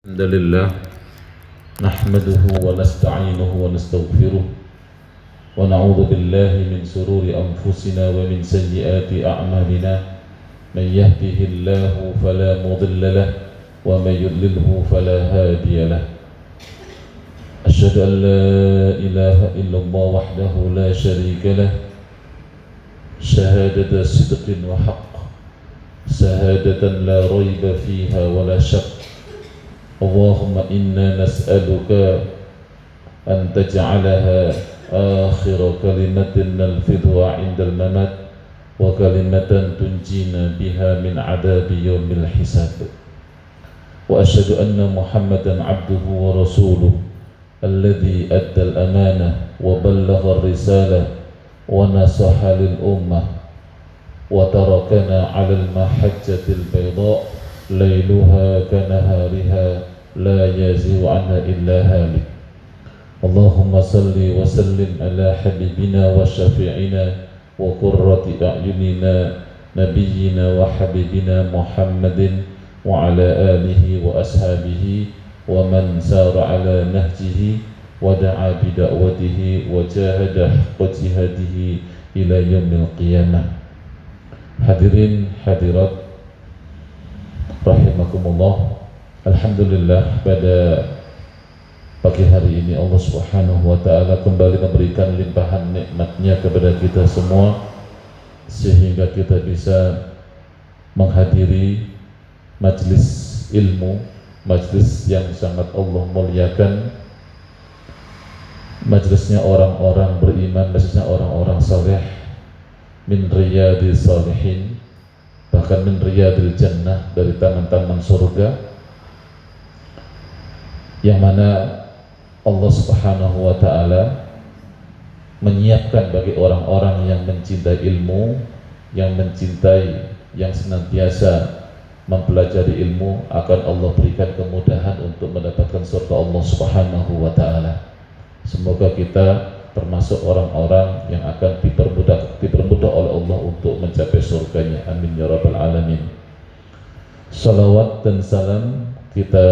الحمد لله نحمده ونستعينه ونستغفره ونعوذ بالله من شرور أنفسنا ومن سيئات أعمالنا من يهده الله فلا مضل له ومن يضلله فلا هادي له أشهد أن لا إله إلا الله وحده لا شريك له شهادة صدق وحق شهادة لا ريب فيها ولا شك اللهم إنا نسألك أن تجعلها آخر كلمة نلفظها عند الممات وكلمة تنجينا بها من عذاب يوم الحساب وأشهد أن محمدا عبده ورسوله الذي أدى الأمانة وبلغ الرسالة ونصح للأمة وتركنا على المحجة البيضاء ليلها كنهارها لا يزيغ عنها إلا هالك اللهم صل وسلم على حبيبنا وشفيعنا وقرة أعيننا نبينا وحبيبنا محمد وعلى آله وأصحابه ومن سار على نهجه ودعا بدعوته وجاهد حق جهاده إلى يوم القيامة. Hadirin hadirat rahimakumullah, alhamdulillah pada pagi hari ini Allah Subhanahu wa taala kembali memberikan limpahan nikmatnya kepada kita semua sehingga kita bisa menghadiri majlis ilmu, majlis yang sangat Allah muliakan, majlisnya orang-orang beriman, majlisnya orang-orang saleh, min riyadis salihin, bahkan min riyadil jannah, dari taman-taman surga, yang mana Allah Subhanahu wa taala menyiapkan bagi orang-orang yang mencintai ilmu, yang mencintai, yang senantiasa mempelajari ilmu, akan Allah berikan kemudahan untuk mendapatkan surga Allah Subhanahu wa taala. Semoga kita termasuk orang-orang yang akan dipermudah oleh Allah untuk mencapai surganya. Amin ya rabbal alamin. Salawat dan salam kita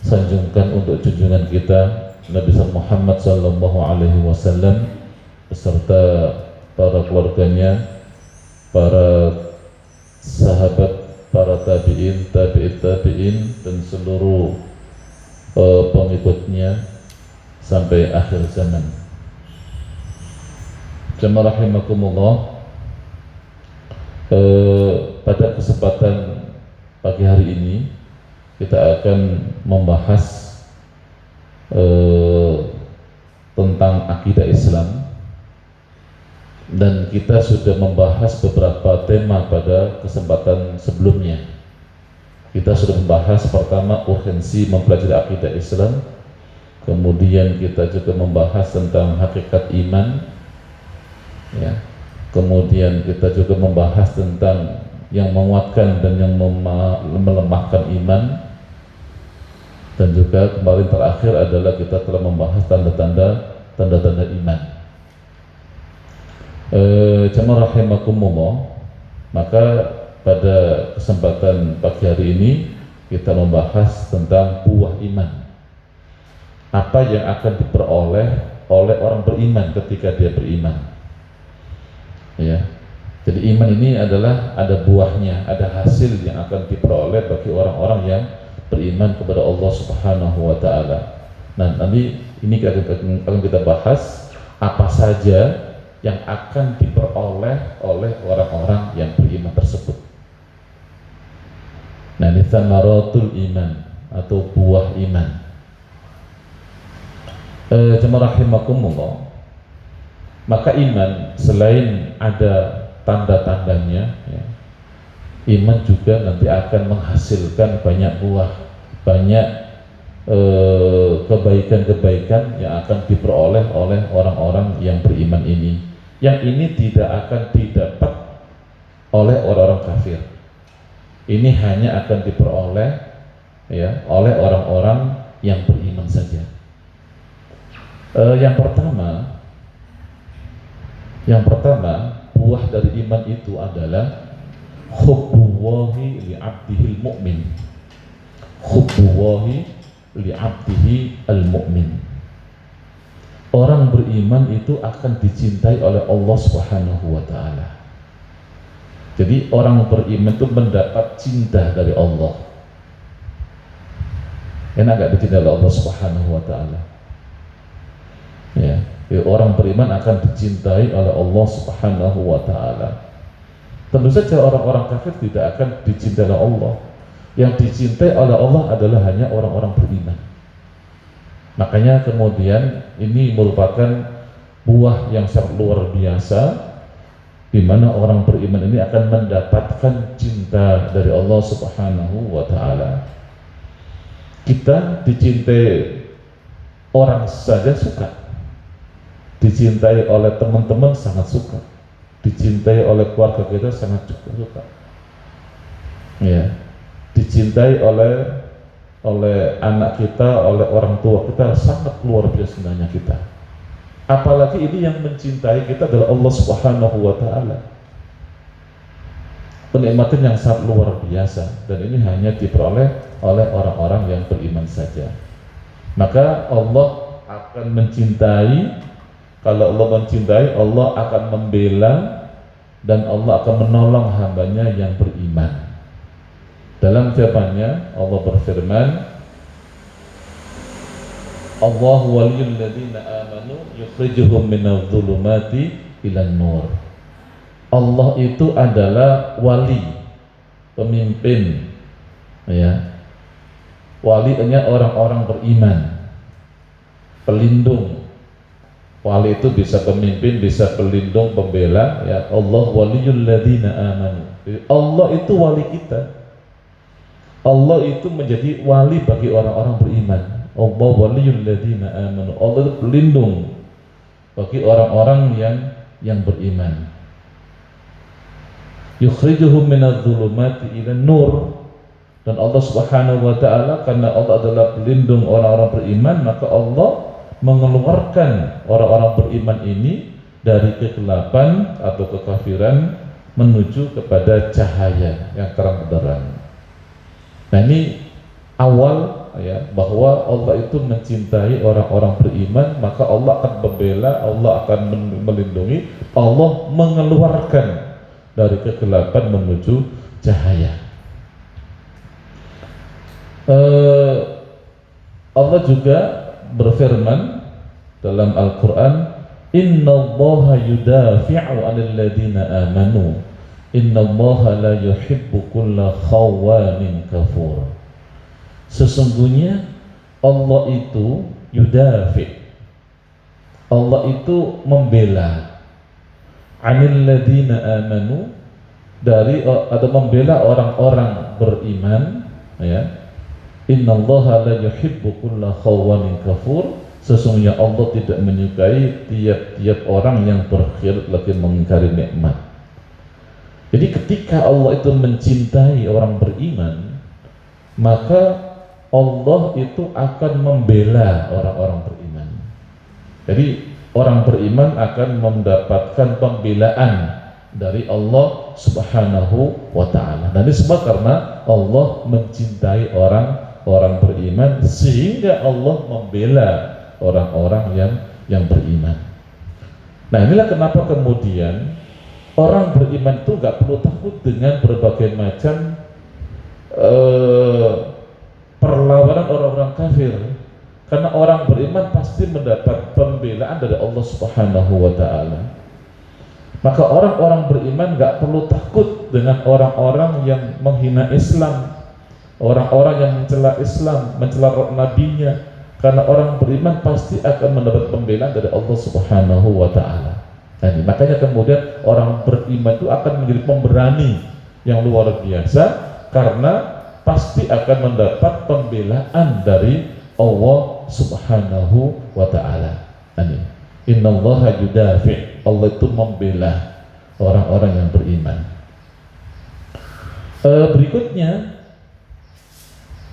sanjungkan untuk junjungan kita Nabi Muhammad sallallahu alaihi wasallam beserta para keluarganya, para sahabat, para tabi'in, tabi'in dan seluruh pengikutnya sampai akhir zaman. Jemaah rahimakumullah, pada kesempatan pagi hari ini kita akan membahas tentang akidah Islam, dan kita sudah membahas beberapa tema pada kesempatan sebelumnya. Kita sudah membahas pertama urgensi mempelajari akidah Islam, kemudian kita juga membahas tentang hakikat iman, ya. Kemudian kita juga membahas tentang yang menguatkan dan yang melemahkan iman, dan juga kemarin terakhir adalah kita telah membahas tanda-tanda iman. Jemaah rahimakumullah, maka pada kesempatan pagi hari ini kita membahas tentang buah iman. Apa yang akan diperoleh oleh orang beriman ketika dia beriman, ya. Jadi iman ini adalah ada buahnya, ada hasil yang akan diperoleh bagi orang-orang yang beriman kepada Allah Subhanahu wa taala. Nah, nanti ini akan kita bahas apa saja yang akan diperoleh oleh orang-orang yang beriman tersebut. Nah, ini thamaratul iman atau buah iman. Jemaah rahimakumullah, maka iman selain ada tanda-tandanya, ya, iman juga nanti akan menghasilkan banyak buah, banyak kebaikan-kebaikan yang akan diperoleh oleh orang-orang yang beriman ini. Yang ini tidak akan didapat oleh orang-orang kafir. Ini hanya akan diperoleh, ya, oleh orang-orang yang beriman saja. Yang pertama buah dari iman itu adalah hubbullahi li'abdihil mu'min, hubbullahi li'abdihi al-mu'min. Orang beriman itu akan dicintai oleh Allah Subhanahu wa ta'ala. Jadi orang beriman itu mendapat cinta dari Allah. Enak gak dicintai oleh Allah Subhanahu wa ta'ala? Ya, orang beriman akan dicintai oleh Allah Subhanahu wa ta'ala. Tentu saja orang-orang kafir tidak akan dicintai oleh Allah. Yang dicintai oleh Allah adalah hanya orang-orang beriman. Makanya kemudian ini merupakan buah yang sangat luar biasa, di mana orang beriman ini akan mendapatkan cinta dari Allah Subhanahu wa ta'ala. Kita dicintai orang saja suka, dicintai oleh teman-teman sangat suka, dicintai oleh keluarga kita sangat suka, ya, dicintai oleh anak kita, oleh orang tua kita sangat luar biasa cintanya kita. Apalagi ini yang mencintai kita adalah Allah Subhanahu wa ta'ala. Penikmatan yang sangat luar biasa, dan ini hanya diperoleh oleh orang-orang yang beriman saja. Maka Allah akan mencintai. Kalau Allah mencintai, Allah akan membela dan Allah akan menolong hambanya yang beriman. Dalam firman-Nya Allah berfirman, Allahu waliyul ladzina amanu yukhrijuhum minadh-dhulumati ilan nur. Allah itu adalah wali, pemimpin, ya. Walinya orang-orang beriman, pelindung. Wali itu bisa pemimpin, bisa pelindung, pembela, ya. Allah waliyul ladzina amanu. Allah itu wali kita. Allah itu menjadi wali bagi orang-orang beriman. Allah waliyul ladzina amanu. Allah itu pelindung bagi orang-orang yang beriman. Yukhrijuhum minadh-dhulumati ilan nur. Dan Allah Subhanahu wa ta'ala, karena Allah adalah pelindung orang-orang beriman, maka Allah mengeluarkan orang-orang beriman ini dari kegelapan atau kekafiran menuju kepada cahaya yang terang benderang. Nah, ini awal, ya, bahwa Allah itu mencintai orang-orang beriman, maka Allah akan membela, Allah akan melindungi, Allah mengeluarkan dari kegelapan menuju cahaya. Allah juga berfirman dalam Al-Quran, Innallaha yudafi'u 'anil ladzina amanu Innallaha la yuhibbu kulla khawanin kafur. Sesungguhnya Allah itu yudafi', Allah itu membela 'anil ladzina amanu, dari atau membela orang-orang beriman, ya. Innallaha la yuhibbu kulla khawanin kafur. Sesungguhnya Allah tidak menyukai tiap-tiap orang yang berkhianat lagi mengingkari nikmat. Jadi ketika Allah itu mencintai orang beriman, maka Allah itu akan membela orang-orang beriman. Jadi orang beriman akan mendapatkan pembelaan dari Allah Subhanahu wa ta'ala. Dan ini semua karena Allah mencintai orang beriman, sehingga Allah membela orang-orang yang beriman. Nah, inilah kenapa kemudian orang beriman itu gak perlu takut dengan berbagai macam perlawanan orang-orang kafir, karena orang beriman pasti mendapat pembelaan dari Allah Subhanahu wa ta'ala. Maka orang-orang beriman gak perlu takut dengan orang-orang yang menghina Islam, orang-orang yang mencela Islam, mencela nabinya, karena orang beriman pasti akan mendapat pembelaan dari Allah Subhanahu wa ta'ala. Nah, makanya kemudian orang beriman itu akan menjadi pemberani yang luar biasa, karena pasti akan mendapat pembelaan dari Allah Subhanahu wa ta'ala. Amin. Innallaha yudafi', Allah itu membela orang-orang yang beriman. Berikutnya,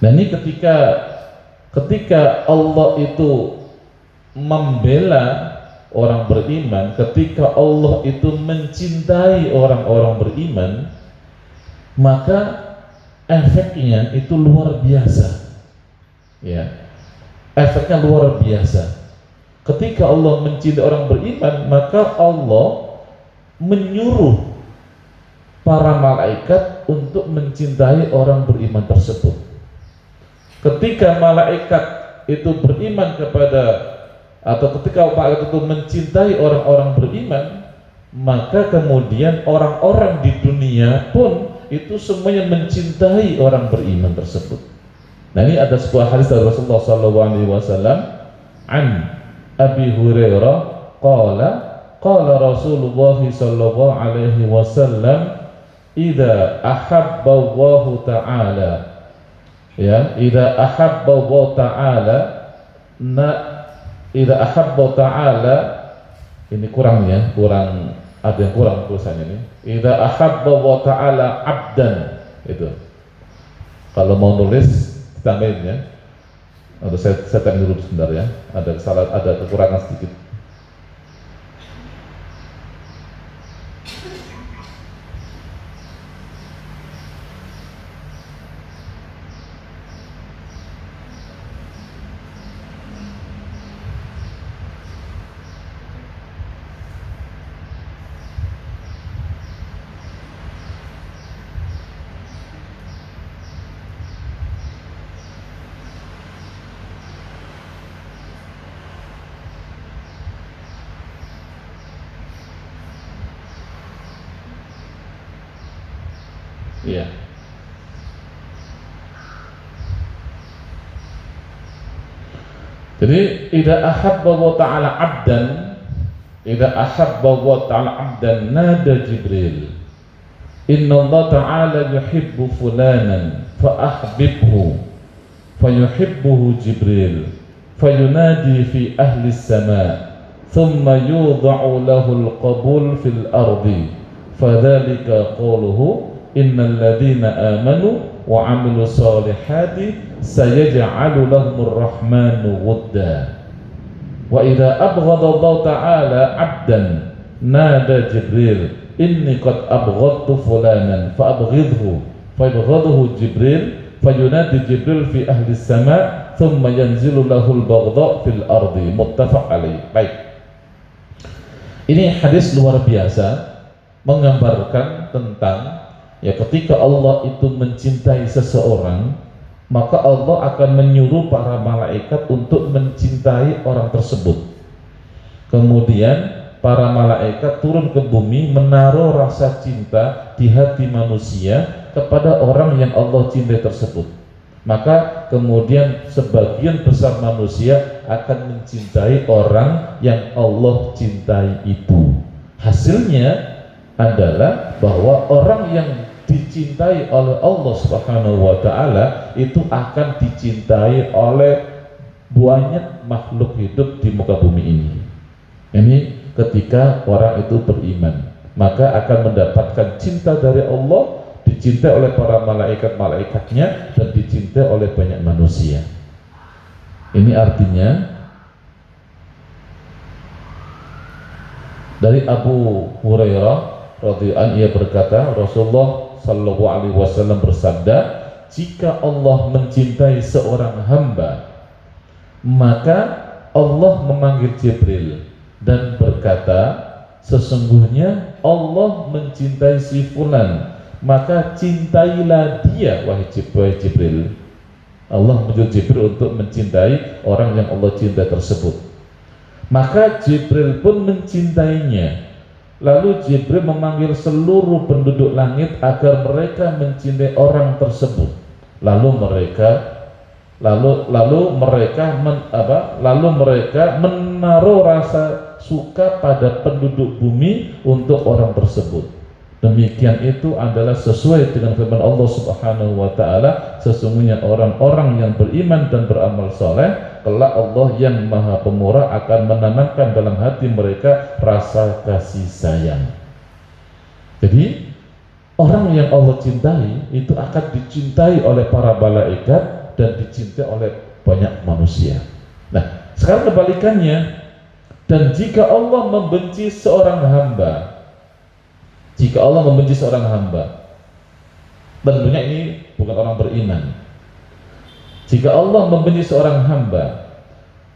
nah ini ketika Allah itu membela orang beriman, ketika Allah itu mencintai orang-orang beriman, maka efeknya itu luar biasa. ya, efeknya luar biasa. Ketika Allah mencintai orang beriman, maka Allah menyuruh para malaikat untuk mencintai orang beriman tersebut. Ketika malaikat itu beriman kepada, atau ketika malaikat itu mencintai orang-orang beriman, maka kemudian orang-orang di dunia pun itu semuanya mencintai orang beriman tersebut. Nah, ini ada sebuah hadis dari Rasulullah SAW, an Abi Hurairah qala qala Rasulullah sallallahu alaihi wasallam, idza ahabba Allah ta'ala, ya, idza ahabba Allah ta'ala, idza ahabba ta'ala, ini kurang ya, kurang, ada yang kurang tulisannya ini. Idza ahabba Allah ta'ala abdan, itu. Kalau mau nulis tambahin ya. Atau saya tanya dulu sebentar ya. Ada kesalahan, ada kekurangan sedikit. Iya. Jadi idza ahabba Allah ta'ala 'abdan, idza ahabba Allah ta'ala 'abdan nada Jibril, inna Allah ta'ala yuhibbu fulanan fa ahbibhu, fayuhibbuhu Jibril, fayunadi fi ahli as-sama', thumma yudha'u lahu al-qabul fil ardi, fadhalika qawluhu innal ladzina amanu wa 'amilus solihati sayaj'alu lahumur rahmanu wudda. Wa idza abghadha Allah ta'ala 'abdan nada Jibril inni qad abghadtu fulanan fa abghidhu, fa abghadhu Jibril, fayunadi Jibril fi ahli as-sama' thumma yanzilu lahul baghdha fil ardi. Muttafaq alaih. Baik, ini hadis luar biasa menggambarkan tentang, ya, ketika Allah itu mencintai seseorang, maka Allah akan menyuruh para malaikat untuk mencintai orang tersebut. Kemudian para malaikat turun ke bumi menaruh rasa cinta di hati manusia kepada orang yang Allah cintai tersebut. Maka kemudian sebagian besar manusia akan mencintai orang yang Allah cintai itu. Hasilnya adalah bahwa orang yang dicintai oleh Allah Subhanahu wa ta'ala itu akan dicintai oleh banyak makhluk hidup di muka bumi ini. Ini ketika orang itu beriman, maka akan mendapatkan cinta dari Allah, dicintai oleh para malaikat-malaikatnya, dan dicintai oleh banyak manusia. Ini artinya dari Abu Hurairah radhiyallahu anhu, ia berkata, Rasulullah sallallahu alaihi wasallam bersabda, jika Allah mencintai seorang hamba, maka Allah memanggil Jibril dan berkata, sesungguhnya Allah mencintai si fulan, maka cintailah dia wahai Jibril. Allah menyuruh Jibril untuk mencintai orang yang Allah cintai tersebut. Maka Jibril pun mencintainya. Lalu Jibril memanggil seluruh penduduk langit agar mereka mencintai orang tersebut. Lalu mereka menaruh rasa suka pada penduduk bumi untuk orang tersebut. Demikian itu adalah sesuai dengan firman Allah Subhanahu wa ta'ala, sesungguhnya orang-orang yang beriman dan beramal soleh, kelak Allah yang Maha Pemurah akan menanamkan dalam hati mereka rasa kasih sayang. Jadi orang yang Allah cintai itu akan dicintai oleh para malaikat dan dicintai oleh banyak manusia. Nah, sekarang kebalikannya, dan jika Allah membenci seorang hamba, jika Allah membenci seorang hamba, tentunya ini bukan orang beriman, Jika Allah membenci seorang hamba,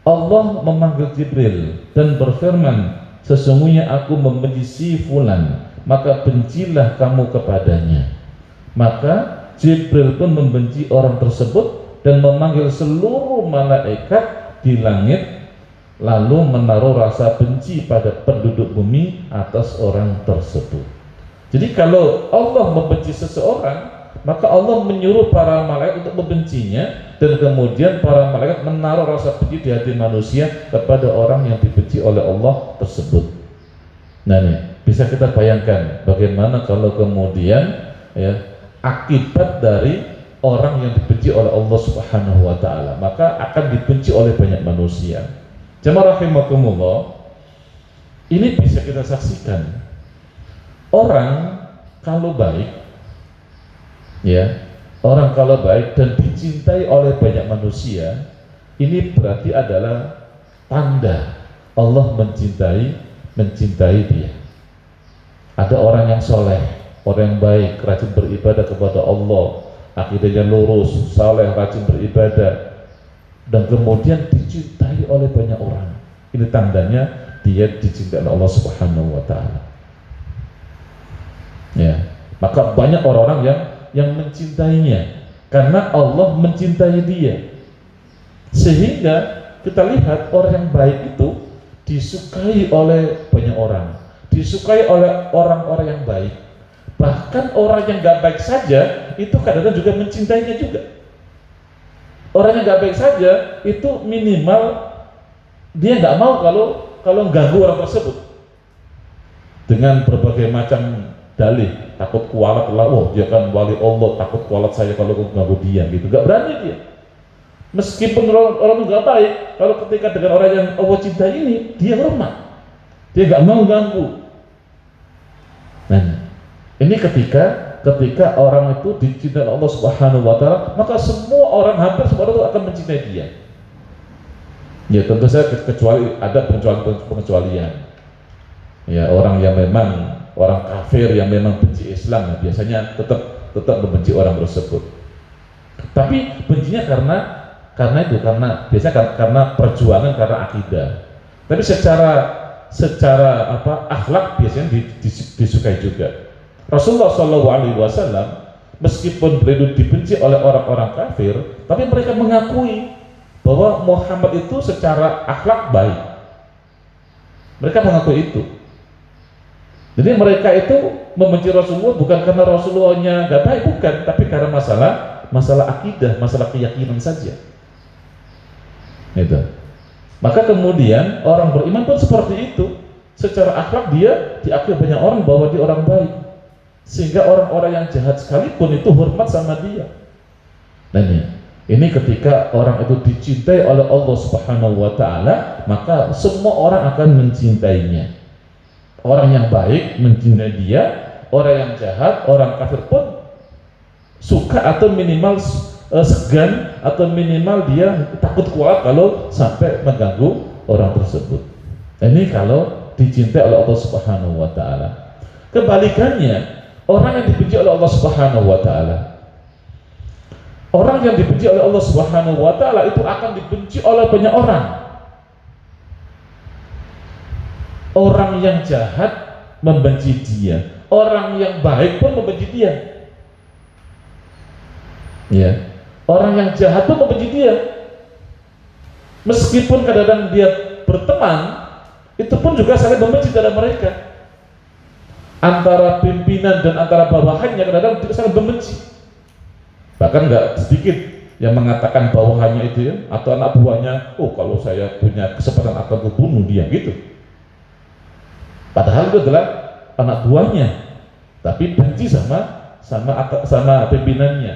Allah memanggil Jibril dan berfirman, sesungguhnya aku membenci si fulan, maka bencilah kamu kepadanya. Maka Jibril pun membenci orang tersebut dan memanggil seluruh malaikat di langit, lalu menaruh rasa benci pada penduduk bumi atas orang tersebut. Jadi kalau Allah membenci seseorang, maka Allah menyuruh para malaikat untuk membencinya, dan kemudian para malaikat menaruh rasa benci di hati manusia kepada orang yang dibenci oleh Allah tersebut. Nah nih, bisa kita bayangkan bagaimana kalau kemudian ya, akibat dari orang yang dibenci oleh Allah Subhanahu wa Ta'ala, maka akan dibenci oleh banyak manusia. Jemaah rahimakumullah, ini bisa kita saksikan. Orang kalau baik, ya, orang kalau baik dan dicintai oleh banyak manusia, ini berarti adalah tanda Allah mencintai dia. Ada orang yang soleh, orang yang baik, rajin beribadah kepada Allah, akidahnya lurus, saleh, rajin beribadah, dan kemudian dicintai oleh banyak orang. Ini tandanya dia dicintai oleh Allah Subhanahu wa Ta'ala. Ya, maka banyak orang-orang yang mencintainya karena Allah mencintai dia. Sehingga kita lihat orang yang baik itu disukai oleh banyak orang, disukai oleh orang-orang yang baik. Bahkan orang yang gak baik saja itu kadang-kadang juga mencintainya juga. Orang yang gak baik saja itu minimal dia nggak mau kalau ganggu orang tersebut dengan berbagai macam dalih, takut kualat lah, oh dia kan wali Allah, takut kualat saya kalau ganggu dia, gitu. Gak berani dia. Meskipun orang nggak baik, kalau ketika dengan orang yang Allah cintai ini, dia hormat, dia nggak mau ganggu. Nah, ini ketika orang itu dicintai Allah Subhanahu wa Ta'ala, maka semua orang, hampir semua orang itu akan mencintai dia. Ya tentu saja kecuali ada pengecualian. Ya, orang yang memang orang kafir yang memang benci Islam, biasanya tetap membenci orang tersebut. Tapi bencinya karena biasanya karena perjuangan, karena akidah. Tapi secara akhlak biasanya disukai juga. Rasulullah SAW meskipun beliau dibenci oleh orang-orang kafir, tapi mereka mengakui bahwa Muhammad itu secara akhlak baik. Mereka mengakui itu. Jadi mereka itu membenci Rasulullah bukan karena Rasulullahnya gak baik, bukan, tapi karena masalah akidah, masalah keyakinan saja. Itu. Maka kemudian orang beriman pun seperti itu. Secara akhlak dia diakui banyak orang bahwa dia orang baik, sehingga orang-orang yang jahat sekalipun itu hormat sama dia. Nah ini ketika orang itu dicintai oleh Allah Subhanahu wa Ta'ala, maka semua orang akan mencintainya. Orang yang baik mencintai dia, orang yang jahat, orang kafir pun suka atau minimal segan, atau minimal dia takut kuat kalau sampai mengganggu orang tersebut. Ini kalau dicintai oleh Allah Subhanahu wa Ta'ala. Kebalikannya, orang yang dibenci oleh Allah Subhanahu wa Ta'ala, orang yang dibenci oleh Allah Subhanahu wa Ta'ala itu akan dibenci oleh banyak orang. Orang yang jahat membenci dia, orang yang baik pun membenci dia. Ya, orang yang jahat pun membenci dia. Meskipun kadang-kadang dia berteman, itu pun juga saling membenci antara mereka. Antara pimpinan dan antara bawahannya kadang-kadang juga saling membenci. Bahkan nggak sedikit yang mengatakan bawahannya itu ya, atau anak buahnya, oh kalau saya punya kesempatan akan bunuh dia, gitu. Padahal itu adalah anak buahnya, tapi benci sama pimpinannya.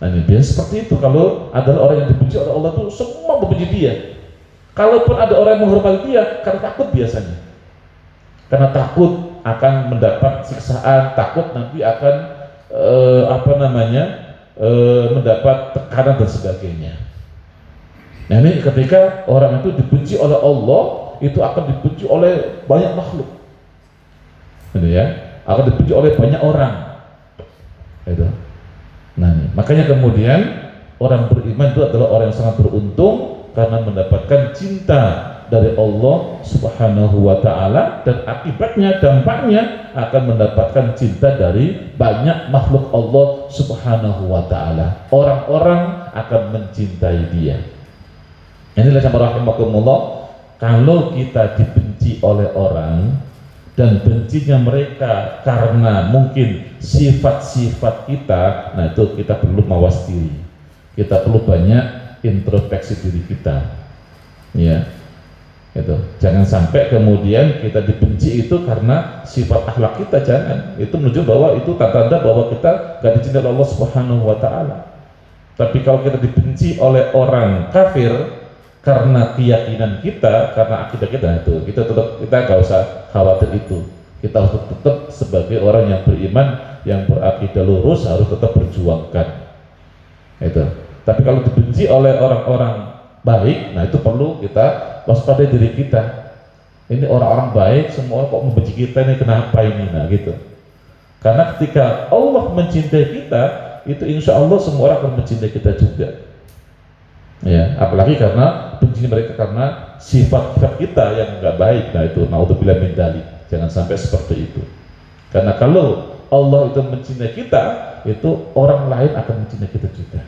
Nah ini biasa seperti itu. Kalau adalah orang yang dibenci oleh Allah itu semua membenci dia. Kalaupun ada orang yang menghormati dia, karena takut biasanya, karena takut akan mendapat siksaan, takut nanti akan mendapat tekanan dan sebagainya. Nah ini ketika orang itu dibenci oleh Allah, itu akan dibenci oleh banyak makhluk, gitu ya, akan dibenci oleh banyak orang. Gitu. Nah, makanya kemudian Orang beriman itu adalah orang yang sangat beruntung karena mendapatkan cinta dari Allah Subhanahu wa Ta'ala, dan akibatnya, dampaknya akan mendapatkan cinta dari banyak makhluk Allah Subhanahu wa Ta'ala. Orang-orang akan mencintai dia. Inilah sama rahimakumullah, kalau kita dibenci oleh orang dan bencinya mereka karena mungkin sifat-sifat kita, nah itu kita perlu mawas diri. Kita perlu banyak introspeksi diri kita. Ya. Itu. Jangan sampai kemudian kita dibenci itu karena sifat akhlak kita, jangan. Itu menunjuk bahwa itu tanda bahwa kita gak dicintai oleh Allah Subhanahu wa Ta'ala. Tapi kalau kita dibenci oleh orang kafir karena keyakinan kita, karena akidah kita, itu kita gak usah khawatir itu. Kita harus tetap sebagai orang yang beriman, yang berakidah lurus, harus tetap berjuangkan. Itu. Tapi kalau dibenci oleh orang-orang baik, nah itu perlu kita waspada diri kita. Ini orang-orang baik, semua kok membenci kita, ini kenapa ini? Nah gitu. Karena ketika Allah mencintai kita, itu insya Allah semua orang akan mencintai kita juga. Ya, apalagi karena benci mereka karena sifat-sifat kita yang nggak baik. Nah itu, naudzubillah min dzalik. Jangan sampai seperti itu. Karena kalau Allah itu mencintai kita, itu orang lain akan mencintai kita juga.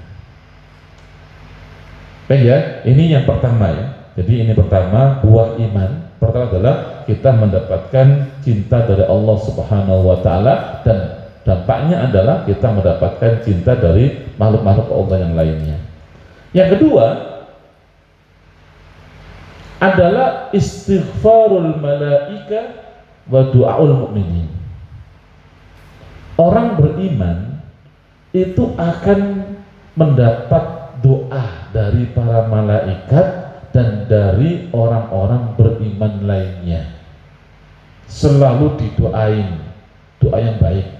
Baik ya, ini yang pertama ya. Jadi ini pertama, buah iman. Pertama adalah kita mendapatkan cinta dari Allah Subhanahu wa Ta'ala, dan dampaknya adalah kita mendapatkan cinta dari makhluk-makhluk Allah yang lainnya. Yang kedua adalah istighfarul malaika wa du'aul mu'minin. Orang beriman itu akan mendapat doa dari para malaikat dan dari orang-orang beriman lainnya. Selalu didoain doa yang baik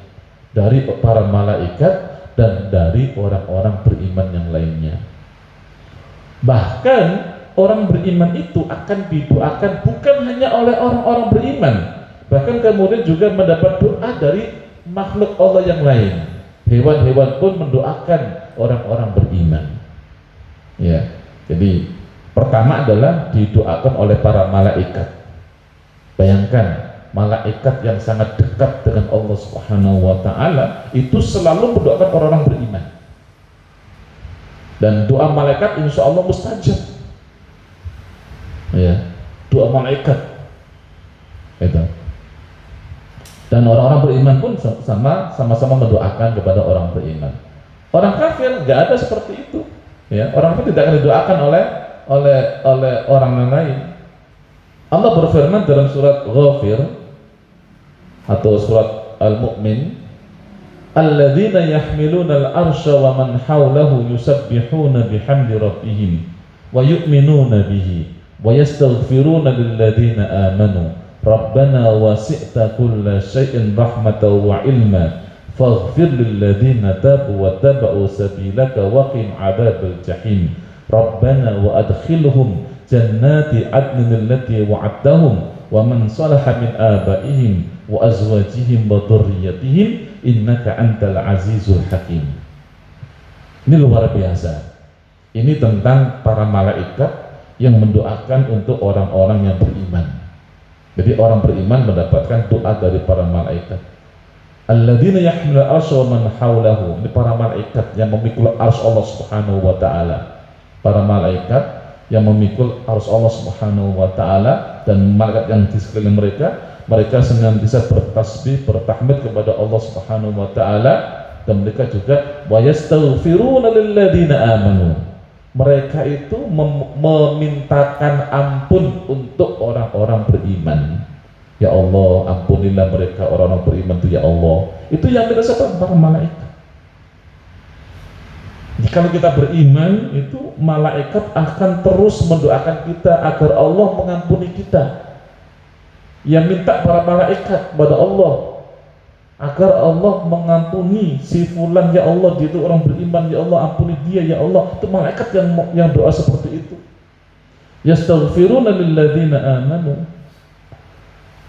dari para malaikat dan dari orang-orang beriman yang lainnya. Bahkan orang beriman itu akan didoakan bukan hanya oleh orang-orang beriman, bahkan kemudian juga mendapat doa dari makhluk Allah yang lain. Hewan-hewan pun mendoakan orang-orang beriman. Ya, jadi pertama adalah didoakan oleh para malaikat. Bayangkan, malaikat yang sangat dekat dengan Allah Subhanahu wa Ta'ala itu selalu mendoakan orang-orang beriman. Dan doa malaikat insya Allah mustajab. Ya, doa malaikat. Itu. Dan orang-orang beriman pun sama-sama mendoakan kepada orang beriman. Orang kafir nggak ada seperti itu. Ya, orang kafir tidak akan didoakan oleh orang yang lain. Allah berfirman dalam surat Ghafir atau surat Al-Mu'min, alladzina yahmiluna al-arsha wa man hawlahu yusabbihuna bihamdi rabbihim wa yu'minuna bihi wa yastaghfiruna lilladzina amanu rabbana wasi'ta kulla syai'in rahmatan wa ilma faghfir lilladzina tabu wa taba'u sabilaka wa qim 'adzabal jahim rabbana wa adkhilhum jannati adnin allati wa'adtahum wa man salaha min abaihim wa azwajihim wa dhurriyyatihim innaka antal azizul hakim. Ini luar biasa. Ini tentang para malaikat yang mendoakan untuk orang-orang yang beriman. Jadi orang beriman mendapatkan doa dari para malaikat. Alladzina yahmilul arsya wa man hawlahu. Ini para malaikat yang memikul arsy Allah Subhanahu wa Ta'ala. Para malaikat yang memikul arsy Allah Subhanahu wa Ta'ala, dan malaikat yang di sekeliling mereka senantiasa bertasbih, bertahmid kepada Allah Subhanahu wa Ta'ala, dan mereka juga wa yastaghfiruna lilladzina amanu. Mereka itu memintakan ampun untuk orang-orang beriman. Ya Allah, ampunilah mereka orang-orang beriman itu ya Allah. Itu yang kita sebut para malaikat. Kalau kita beriman, itu malaikat akan terus mendoakan kita agar Allah mengampuni kita. Yang minta para malaikat kepada Allah agar Allah mengampuni si fulan, ya Allah, dia itu orang beriman, ya Allah ampuni dia, ya Allah. Itu malaikat yang doa seperti itu. Yastaghfiruna lilladzina amanu.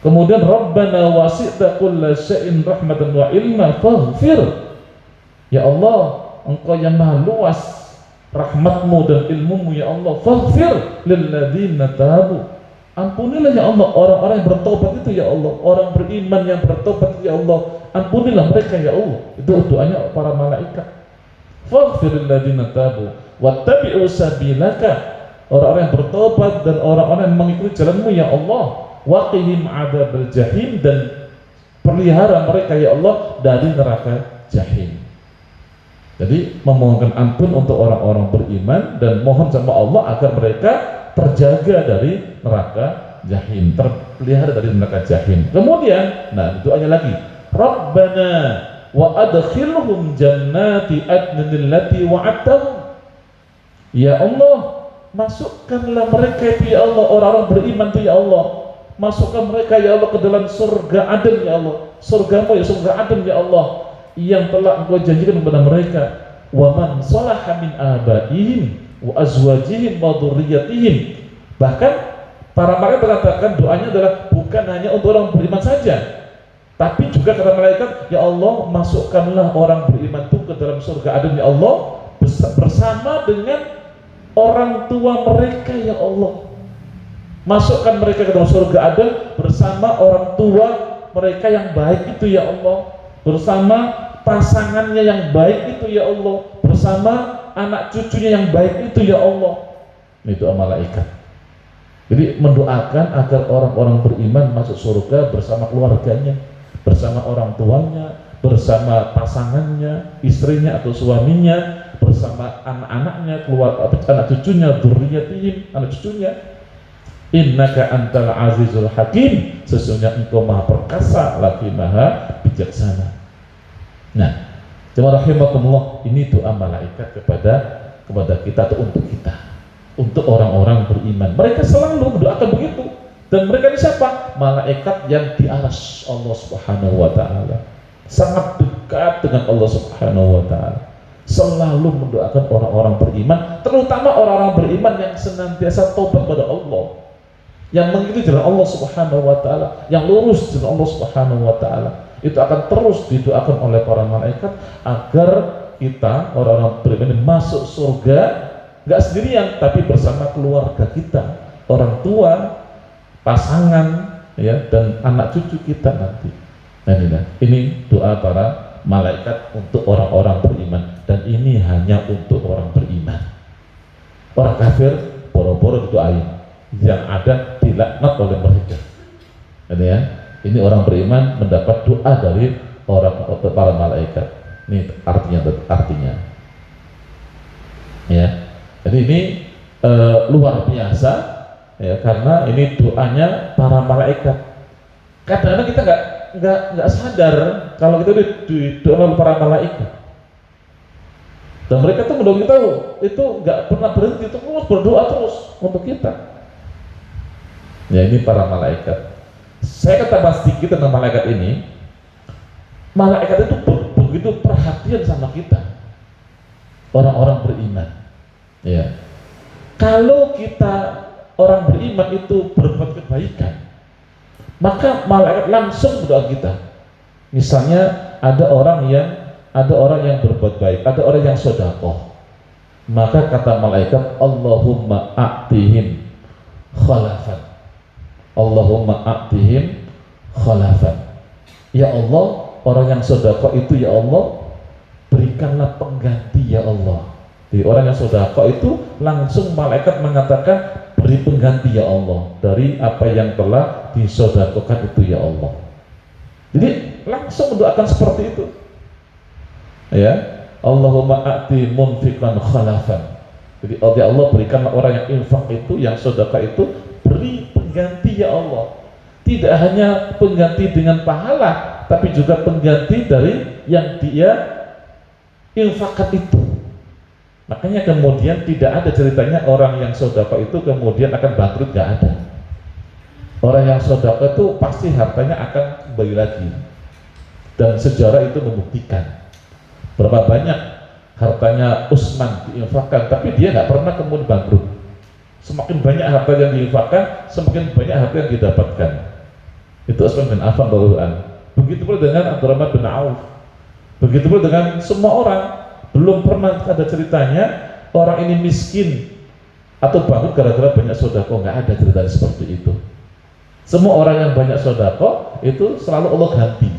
Kemudian Rabbana wasi'ta kulla syai'in rahmatan wa ilma faghfir. Ya Allah, Engkau yang maha luas rahmatmu dan ilmumu ya Allah. Faghfir lilladzina tabu. Ampunilah ya Allah orang-orang yang bertobat itu ya Allah, orang beriman yang bertobat itu ya Allah. Ampunilah mereka ya Allah. Itu doanya para malaikat. Faghfir lilladzina tabu wattabi'u sabilaka. Orang-orang yang bertobat dan orang-orang yang mengikuti jalanmu ya Allah. Waqihim adzabal jahim, dan pelihara mereka ya Allah dari neraka jahim. Jadi memohonkan ampun untuk orang-orang beriman dan mohon sama Allah agar mereka terjaga dari neraka jahim, terpelihara dari neraka jahim. Kemudian, nah doanya lagi, Rabbana wa adkhilhum jannati adnin allati wa'adtahum. Ya Allah, masukkanlah mereka itu ya Allah, orang-orang beriman itu ya Allah, masukkan mereka ya Allah ke dalam surga Aden ya Allah, surgamu ya, surga Aden ya Allah, yang telah Engkau janjikan kepada mereka. Wa man salaha min abaihim wa azwajihim wa dzurriyyatihim. Bahkan para malaikat berkatakan doanya adalah bukan hanya untuk orang beriman saja, tapi juga kata malaikat, ya Allah, masukkanlah orang beriman itu ke dalam surga Aden ya Allah bersama dengan orang tua mereka ya Allah. Masukkan mereka ke dalam surga Aden bersama orang tua mereka yang baik itu ya Allah, bersama pasangannya yang baik itu ya Allah, bersama anak cucunya yang baik itu ya Allah. Ini doa malaikat. Jadi mendoakan agar orang-orang beriman masuk surga bersama keluarganya, bersama orang tuanya, bersama pasangannya, istrinya atau suaminya, bersama anak-anaknya, anak cucunya, dzurriyyatihim, anak cucunya. Innaka antal azizul hakim, sesungguhnya Engkau maha perkasa lagi maha bijaksana. Nah, jemaah rahimakumullah, ini doa malaikat kepada kita atau untuk kita, untuk orang-orang beriman. Mereka selalu mendoakan begitu. Dan mereka ini siapa? Malaikat yang di aras Allah Subhanahu wa taala, sangat dekat dengan Allah Subhanahu wa taala, selalu mendoakan orang-orang beriman, terutama orang-orang beriman yang senantiasa taubat pada Allah, yang mengikuti jalan Allah Subhanahu wa taala, yang lurus jalan Allah Subhanahu wa taala. Itu akan terus didoakan oleh para malaikat agar kita orang-orang beriman masuk surga, nggak sendirian tapi bersama keluarga kita, orang tua, pasangan ya, dan anak cucu kita nanti. Nah, ini doa para malaikat untuk orang-orang beriman, dan ini hanya untuk orang beriman. Orang kafir boro-boro didoain, yang ada dilaknat oleh mereka. Ini ya, ini orang beriman mendapat doa dari para malaikat. Ini artinya ya. Jadi ini luar biasa ya, karena ini doanya para malaikat. Kadang-kadang kita nggak sadar kalau kita didoa oleh para malaikat. Dan mereka tuh mendoakan kita itu nggak pernah berhenti, itu terus berdoa terus untuk kita. Ya, ini para malaikat. Saya kata sedikit tentang malaikat ini. Malaikat itu begitu perhatian sama kita, orang-orang beriman. Ya, kalau kita orang beriman itu berbuat kebaikan, maka malaikat langsung berdoa kita. Misalnya ada orang yang berbuat baik, ada orang yang sedekah, maka kata malaikat, Allahumma a'tihim khalafan, Allahumma a'tihim khalafan. Ya Allah, orang yang sedekah itu ya Allah, berikanlah pengganti ya Allah. Jadi orang yang sedekah itu langsung malaikat mengatakan, beri pengganti ya Allah dari apa yang telah disedekahkan itu ya Allah. Jadi langsung mendoakan seperti itu. Ya, Allahumma a'ti munfiqan khalafan. Jadi ya Allah, berikanlah orang yang infak itu, yang sedekah itu, beri pengganti ya Allah. Tidak hanya pengganti dengan pahala, tapi juga pengganti dari yang dia infakkan itu. Makanya kemudian tidak ada ceritanya orang yang sedekah itu kemudian akan bangkrut, nggak ada. Orang yang sedekah itu pasti hartanya akan kembali lagi. Dan sejarah itu membuktikan berapa banyak hartanya Utsman diinfakkan, tapi dia nggak pernah kemudian bangkrut. Semakin banyak harta yang diinfakkan, semakin banyak harta yang didapatkan. Itu Utsman bin Affan radhiyallahu anhu. Begitu pula dengan Abdurrahman bin Auf. Begitu pula dengan semua orang. Belum pernah ada ceritanya orang ini miskin atau bangkrut gara-gara banyak sodako. Nggak ada cerita seperti itu. Semua orang yang banyak sodako itu selalu Allah ganti.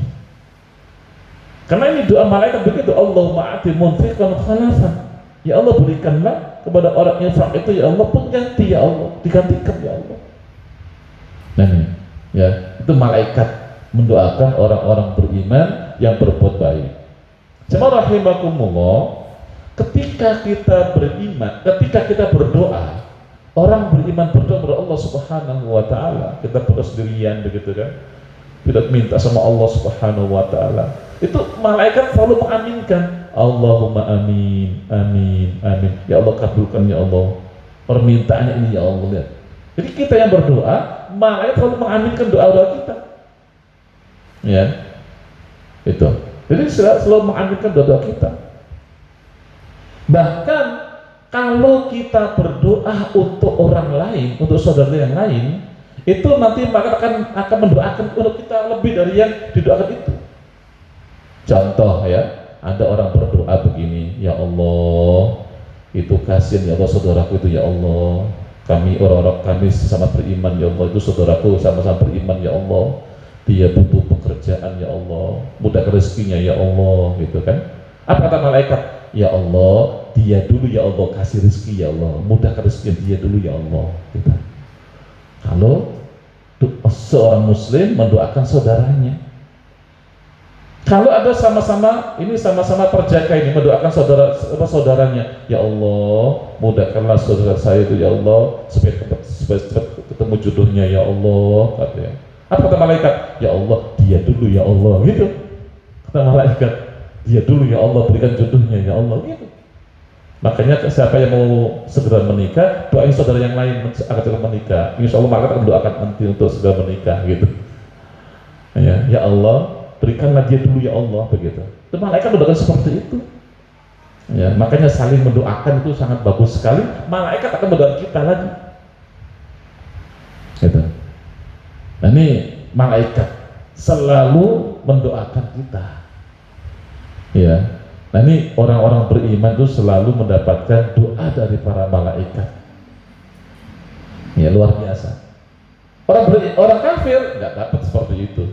Karena ini doa malaikat begitu, Allahumma a'ti munfiqan khalafan. Ya Allah, berikanlah kepada orang infak itu ya Allah pengganti, ya Allah, digantikan ya Allah. Nah ini, ya, itu malaikat mendoakan orang-orang beriman yang berbuat baik. Jemaah rahimakumullah, ketika kita beriman, ketika kita berdoa, orang beriman berdoa kepada Allah Subhanahu wa taala, kita berdoa sendirian begitu kan, tidak minta sama Allah Subhanahu wa taala, itu malaikat selalu mengaminkan, Allahumma amin, amin, amin, ya Allah kabulkan ya Allah permintaannya ini ya Allah. Lihat. Jadi kita yang berdoa, malaikat selalu mengaminkan doa-doa kita, ya, itu. Jadi selalu mengaminkan doa-doa kita. Bahkan kalau kita berdoa untuk orang lain, untuk saudara yang lain, itu nanti maka akan mendoakan untuk kita lebih dari yang didoakan itu. Contoh ya, ada orang berdoa begini, ya Allah, itu kasihan ya Allah saudaraku itu ya Allah, kami orang-orang kami sama beriman ya Allah, itu saudaraku sama-sama beriman ya Allah, dia butuh pekerjaan ya Allah, mudahkan rezekinya ya Allah, gitu kan. Apa kata malaikat? Ya Allah, dia dulu ya Allah kasih rezeki ya Allah, mudahkan rezeki dia dulu ya Allah, gitu. Kalau seorang muslim mendoakan saudaranya, kalau ada sama-sama perjaka ini mendoakan saudaranya, ya Allah mudahkanlah saudara saya itu ya Allah supaya cepat ketemu jodohnya ya Allah, katanya. Apa kata malaikat? Ya Allah, dia dulu ya Allah, gitu. Kata malaikat, dia dulu ya Allah, berikan jodohnya ya Allah, gitu. Makanya siapa yang mau segera menikah, doain saudara yang lain agar segera menikah. Insya Allah malaikat akan doakan nanti untuk segera menikah, gitu. Ya Allah, berikanlah dia dulu ya Allah, begitu. Itu malaikat mendoakan seperti itu. Ya, makanya saling mendoakan itu sangat bagus sekali. Malaikat akan mendoakan kita lagi. Gitu. Nah ini malaikat selalu mendoakan kita. Ya. Nah ini orang-orang beriman itu selalu mendapatkan doa dari para malaikat. Ya, luar biasa. Orang kafir nggak dapat seperti itu.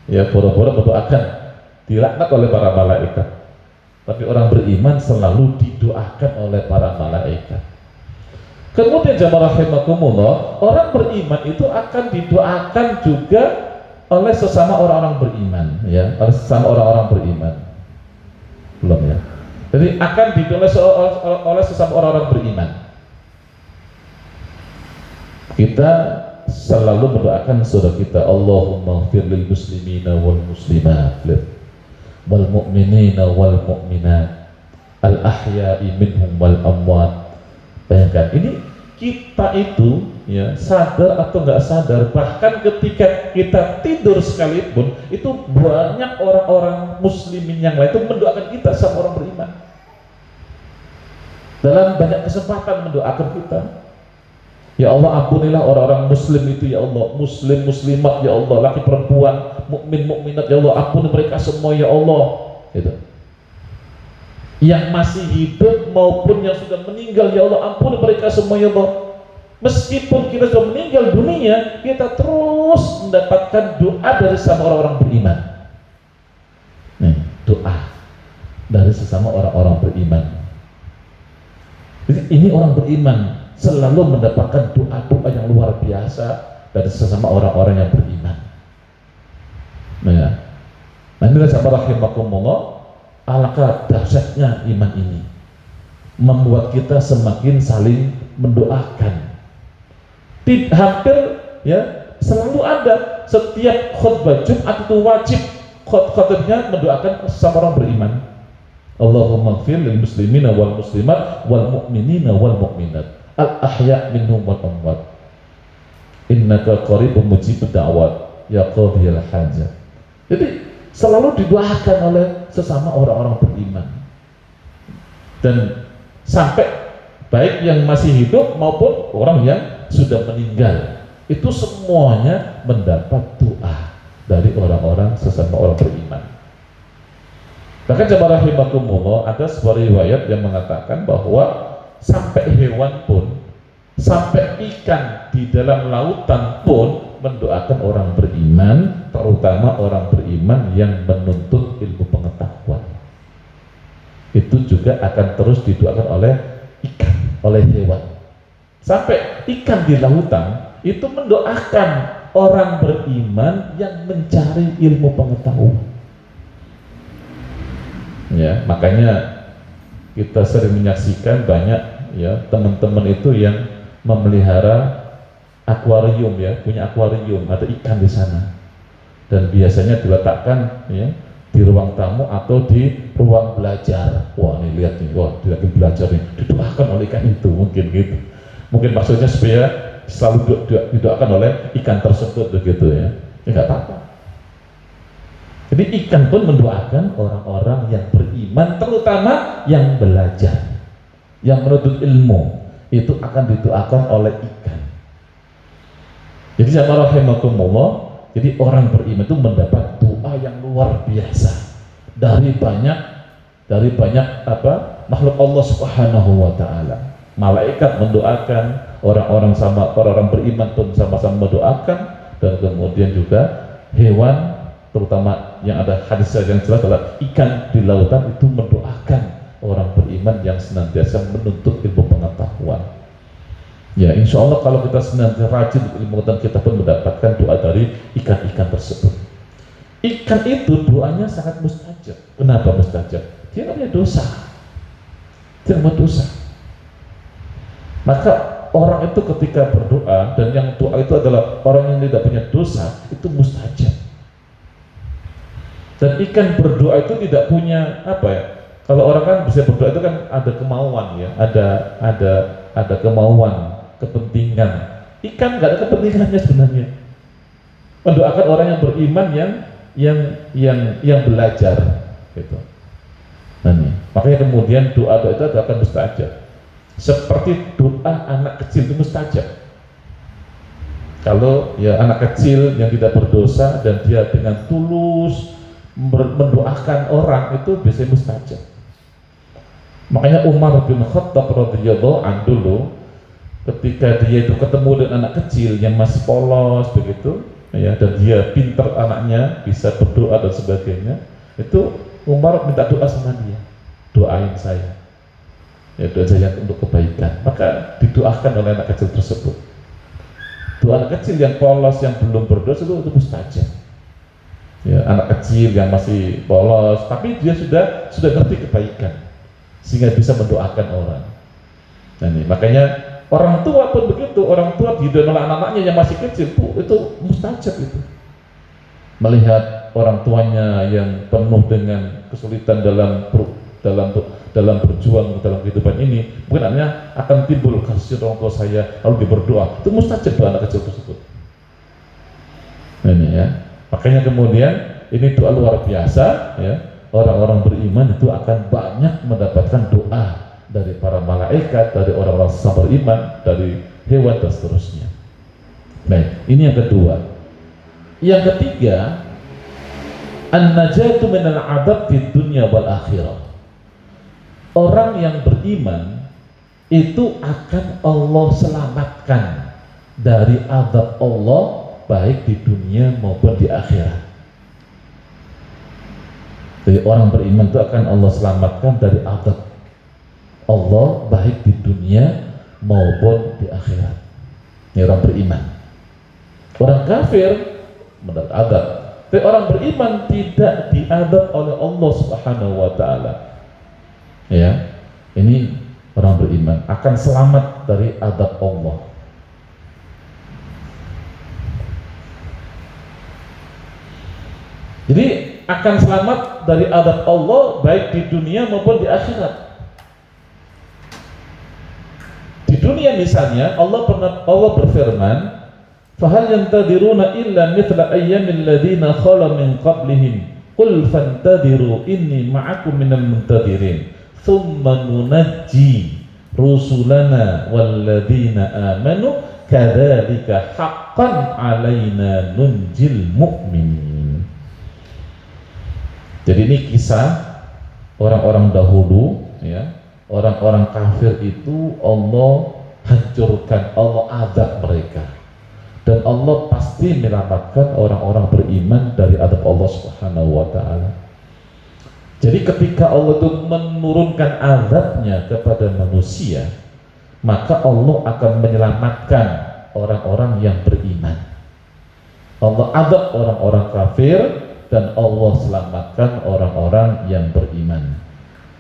Ya, boro-boro mendoakan, dilaknat oleh para malaikat. Tapi orang beriman selalu didoakan oleh para malaikat. Kemudian jamaah rahimakumullah, orang beriman itu akan didoakan juga oleh sesama orang-orang beriman, ya, oleh sesama orang-orang beriman. Belum ya. Jadi akan didoakan oleh sesama orang-orang beriman. Kita selalu mendoakan saudara kita, Allahumma ighfir lil muslimina wal muslimat wal mu'minina wal mu'minat al ahya'i minhum wal amwat. Bayangkan, ini kita itu ya sadar atau nggak sadar, bahkan ketika kita tidur sekalipun itu banyak orang-orang muslimin yang lain itu mendoakan kita sama orang beriman. Dalam banyak kesempatan mendoakan kita. Ya Allah, ampunilah orang-orang muslim itu ya Allah, muslim muslimat ya Allah, laki perempuan, mukmin mukminat ya Allah, ampuni mereka semua ya Allah, gitu. Yang masih hidup maupun yang sudah meninggal ya Allah, ampuni mereka semua ya Allah. Meskipun kita sudah meninggal dunia, kita terus mendapatkan doa dari sesama orang-orang beriman. Nih, doa dari sesama orang-orang beriman. Jadi ini orang beriman selalu mendapatkan doa-doa yang luar biasa dari sesama orang-orang yang beriman. Nah, ya. Nah inilah sahabat rahimakumullah, alangkah dahsyatnya iman ini membuat kita semakin saling mendoakan. Hampir ya selalu ada setiap khutbah Jumat itu wajib khutbahnya mendoakan sesama orang beriman. Allahumma ighfir lil muslimina wal muslimat wal mu'minina wal mu'minat al ahya' minhum wal amwat innaka qaribun mujibud da'wat ya qadhiyal hajat. Jadi selalu didoakan oleh sesama orang-orang beriman, dan sampai baik yang masih hidup maupun orang yang sudah meninggal, itu semuanya mendapat doa dari orang-orang sesama orang beriman. Bahkan jamaah rahimakumullah, ada sebuah riwayat yang mengatakan bahwa sampai hewan pun, sampai ikan di dalam lautan pun mendoakan orang beriman, terutama orang beriman yang menuntut ilmu pengetahuan. Itu juga akan terus didoakan oleh ikan, oleh hewan. Sampai ikan di lautan itu mendoakan orang beriman yang mencari ilmu pengetahuan. Ya, makanya kita sering menyaksikan banyak ya teman-teman itu yang memelihara akuarium, ya, punya akuarium, ada ikan di sana, dan biasanya diletakkan ya di ruang tamu atau di ruang belajar. Wah, ini lihat nih, wah, dia lagi belajar nih, didoakan oleh ikan itu, mungkin gitu. Mungkin maksudnya supaya selalu didoakan oleh ikan tersebut begitu ya. Ya nggak apa-apa. Jadi ikan pun mendoakan orang-orang yang beriman, terutama yang belajar, yang menuntut ilmu, itu akan didoakan oleh ikan. Jadi jamaah rahimakumullah, jadi orang beriman itu mendapat doa yang luar biasa dari banyak makhluk Allah Subhanahu wa taala. Malaikat mendoakan, orang-orang beriman pun sama-sama mendoakan, dan kemudian juga hewan, terutama yang ada hadis yang jelas adalah ikan di lautan itu mendoakan orang beriman yang senantiasa menuntut ilmu pengetahuan. Ya, insya Allah kalau kita senantiasa rajin ilmu pengetahuan, kita pun mendapatkan doa dari ikan-ikan tersebut. Ikan itu doanya sangat mustajab. Kenapa mustajab? Dia tidak punya dosa. Dia tidak dosa. Maka orang itu ketika berdoa, dan yang doa itu adalah orang yang tidak punya dosa, itu mustajab. Dan ikan berdoa itu tidak punya kalau orang kan bisa berdoa itu kan ada kemauan ya, ada kemauan, kepentingan. Ikan nggak ada kepentingannya sebenarnya. Mendoakan orang yang beriman yang belajar gitu. Nah, makanya kemudian doa itu akan mustajab. Seperti doa anak kecil itu mustajab. Kalau ya anak kecil yang tidak berdosa dan dia dengan tulus mendoakan orang, itu biasanya mustajab. Makanya Umar bin Khattab radhiyallahu anhu dulu ketika dia itu ketemu dengan anak kecil yang masih polos begitu ya, dan dia pintar anaknya, bisa berdoa dan sebagainya, itu Umar minta doa sama dia, doain saya ya, doa saya untuk kebaikan. Maka didoakan oleh anak kecil tersebut. Doa anak kecil yang polos, yang belum berdosa itu mustajab. Ya, anak kecil yang masih polos, tapi dia sudah ngerti kebaikan, sehingga bisa mendoakan orang. Nah, makanya orang tua pun begitu. Orang tua didoakan oleh anak-anaknya yang masih kecil, itu mustajab itu. Melihat orang tuanya yang penuh dengan kesulitan dalam berjuang dalam kehidupan ini, mungkin anaknya akan timbul kasih orang tua saya, lalu dia berdoa, itu mustajab doa anak kecil tersebut. Nah, ini ya. Makanya kemudian ini doa luar biasa ya. Orang-orang beriman itu akan banyak mendapatkan doa dari para malaikat, dari orang-orang sesama beriman, dari hewan dan seterusnya. Baik, ini yang kedua. Yang ketiga, an-najatu minal adab fid dunya wal akhirah. Orang yang beriman itu akan Allah selamatkan dari azab Allah, baik di dunia maupun di akhirat. Jadi orang beriman itu akan Allah selamatkan dari azab Allah, baik di dunia maupun di akhirat. Ini orang beriman. Orang kafir mendapat azab, tapi orang beriman tidak diazab oleh Allah Subhanahu wa taala. Ya, ini orang beriman akan selamat dari azab Allah. Jadi akan selamat dari azab Allah baik di dunia maupun di akhirat. Di dunia misalnya Allah berfirman, "Fahal yantadiruna illa mithla ayyamil ladzina khala min qablihim qul fantadiru inni ma'akum minal muntadirin thumma nunajji rusulana walladzina amanu kadzalika haqqan 'alaina nunjil mu'minin." Jadi ini kisah orang-orang dahulu ya, orang-orang kafir itu Allah hancurkan, Allah azab mereka, dan Allah pasti menyelamatkan orang-orang beriman dari azab Allah Subhanahu wa taala. Jadi ketika Allah itu menurunkan azabnya kepada manusia, maka Allah akan menyelamatkan orang-orang yang beriman. Allah azab orang-orang kafir dan Allah selamatkan orang-orang yang beriman.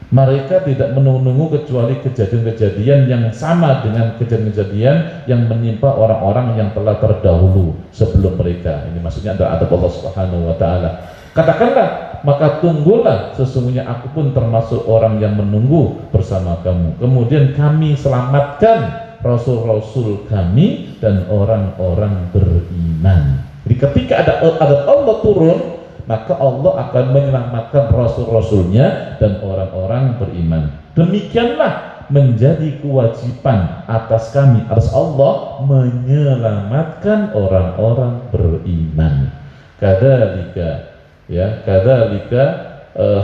Mereka tidak menunggu kecuali kejadian-kejadian yang sama dengan kejadian-kejadian yang menimpa orang-orang yang telah terdahulu sebelum mereka. Ini maksudnya adalah adab Allah Subhanahu wa taala. Katakanlah, maka tunggulah, sesungguhnya aku pun termasuk orang yang menunggu bersama kamu. Kemudian kami selamatkan rasul-rasul kami dan orang-orang beriman. Jadi ketika ada adab Allah turun, maka Allah akan menyelamatkan rasul-rasulnya dan orang-orang beriman. Demikianlah menjadi kewajiban atas kami, atas Allah, menyelamatkan orang-orang beriman. Kadzalika, ya, kadzalika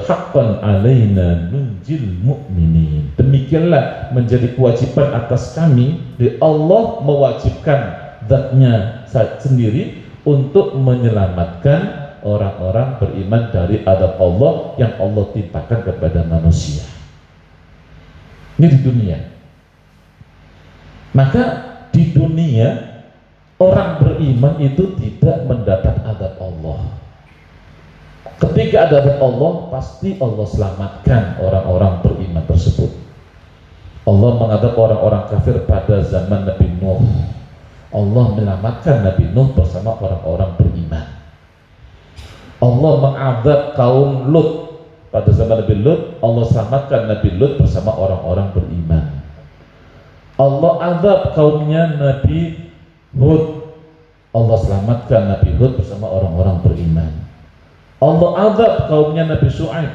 haqqan alaina nunjil mu'minin. Demikianlah menjadi kewajiban atas kami, di Allah mewajibkan zatnya sendiri untuk menyelamatkan orang-orang beriman dari adab Allah yang Allah timpakan kepada manusia. Ini di dunia. Maka di dunia orang beriman itu tidak mendapat adab Allah. Ketika ada adab Allah, pasti Allah selamatkan orang-orang beriman tersebut. Allah mengadab orang-orang kafir pada zaman Nabi Nuh. Allah menyelamatkan Nabi Nuh bersama orang-orang beriman. Allah mengadab kaum Lut pada zaman Nabi Lut, Allah selamatkan Nabi Lut bersama orang-orang beriman. Allah adab kaumnya Nabi Hud, Allah selamatkan Nabi Hud bersama orang-orang beriman. Allah adab kaumnya Nabi Shu'aib,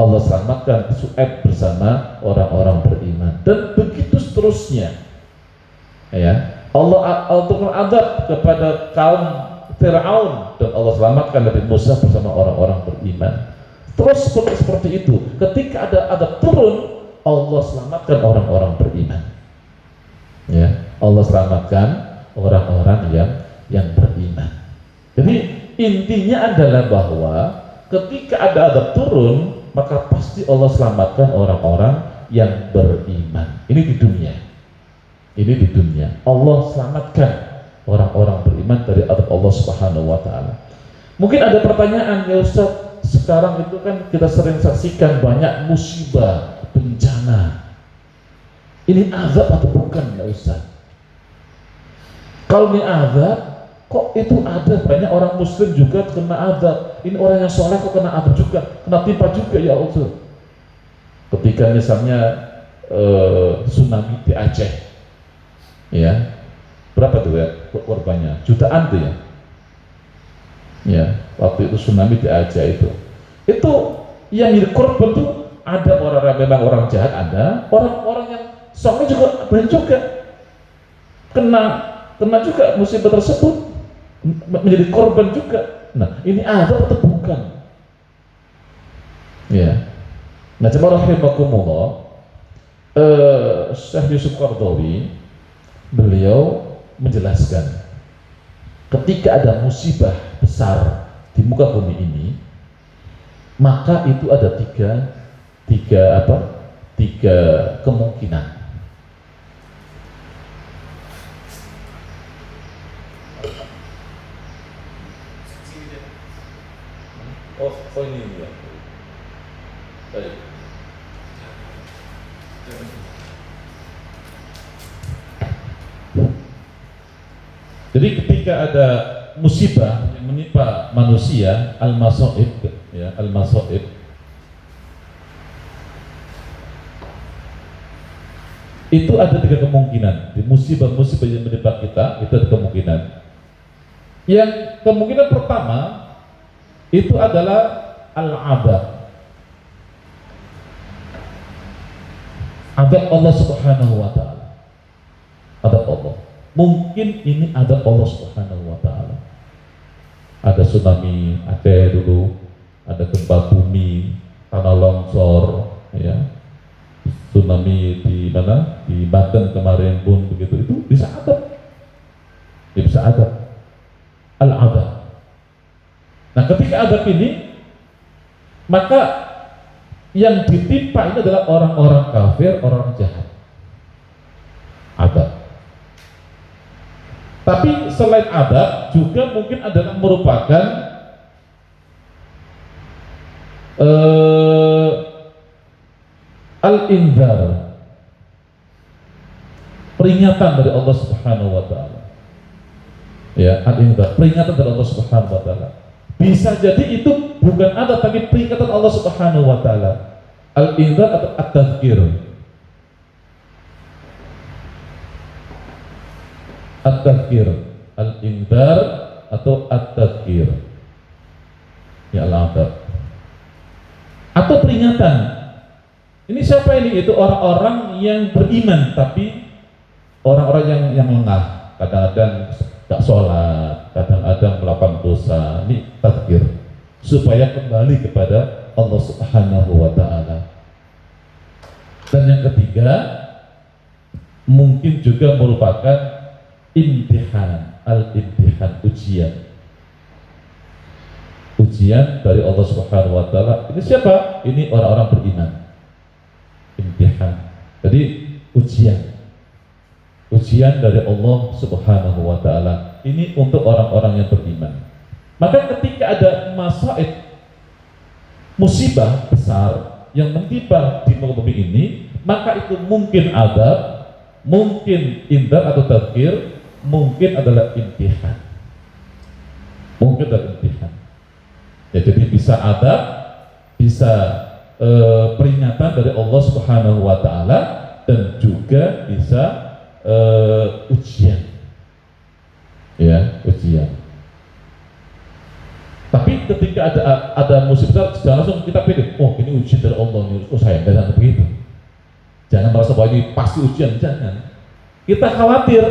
Allah selamatkan Shu'aib bersama orang-orang beriman, dan begitu seterusnya. Ya, Allah adab kepada kaum Fir'aun dan Allah selamatkan Nabi Musa bersama orang-orang beriman. Terus seperti itu. Ketika ada adab turun, Allah selamatkan orang-orang beriman. Ya, Allah selamatkan orang-orang yang beriman. Jadi intinya adalah bahwa ketika ada adab turun, maka pasti Allah selamatkan orang-orang yang beriman. Ini di dunia. Ini di dunia. Allah selamatkan orang-orang beriman dari adab Allah Subhanahu wa taala. Mungkin ada pertanyaan, ya Ustaz, sekarang itu kan kita sering saksikan banyak musibah, bencana. Ini azab atau bukan, ya Ustaz? Kalau ini azab, kok itu ada banyak orang muslim juga kena azab. Ini orang yang soleh kok kena azab juga, kena timpa juga, ya Allah. Ketika misalnya tsunami di Aceh, ya, berapa tuh ya korbannya? Jutaan tuh ya. Ya, waktu itu tsunami di Aceh itu yang jadi korban tuh ada orang yang memang orang jahat, ada orang-orang yang soleh juga banyak juga kena juga musibah tersebut, menjadi korban juga. Nah, ini azab atau bukan? Ya. Nah, coba rahimakumullah, Syekh Yusuf Qaradawi beliau menjelaskan, ketika ada musibah besar di muka bumi ini, maka itu ada tiga kemungkinan. Oh ini ya. Baik. Jadi ketika ada musibah yang menimpa manusia, al-masaib, ya, al-masaib, itu ada tiga kemungkinan. Di musibah-musibah yang menimpa kita, itu ada kemungkinan. Yang kemungkinan pertama itu adalah al-adab, adab Allah Subhanahu wa taala. Adab Allah. Mungkin ini adab Allah Subhanahu wa taala. Ada tsunami Aceh dulu, ada gempa bumi, tanah longsor, ya, tsunami di mana, di Banten kemarin pun begitu, itu bisa adab, ya bisa adab, al-adab. Nah ketika adab ini, maka yang ditimpa ini adalah orang-orang kafir, orang jahat, adab. Tapi selain adab juga mungkin adalah merupakan al-inzar, peringatan dari Allah Subhanahu wa taala. Ya, al-inzar, peringatan dari Allah Subhanahu wa taala. Bisa jadi itu bukan adab tapi peringatan Allah Subhanahu wa taala. Al-inzar atau at-tadhkir. At-tadhkir, al-inzar atau at-tadhkir. Ya, al-adab. Atau peringatan. Ini siapa ini? Itu orang-orang yang beriman tapi orang-orang yang lengah, kadang-kadang tak sholat, kadang-kadang melakukan dosa. Ini tadhkir supaya kembali kepada Allah Subhanahu wa taala. Dan yang ketiga mungkin juga merupakan imtihan, al-imtihan, ujian dari Allah Subhanahu wa taala. Ini siapa? Ini orang-orang beriman. Imtihan. Jadi ujian dari Allah Subhanahu wa taala. Ini untuk orang-orang yang beriman. Maka ketika ada masaib, musibah besar yang menimpa di muka bumi ini, maka itu mungkin adab, mungkin indar atau tadhkir, mungkin adalah imtihan. Mungkin adalah imtihan. Ya, jadi bisa adab, bisa peringatan dari Allah Subhanahu wa taala, dan juga bisa ujian. Ya, ujian. Tapi ketika ada musibah, jangan langsung kita pilih, oh ini ujian dari Allah, oh saya jangan begitu. Jangan merasa bahwa ini pasti ujian, jangan. Kita khawatir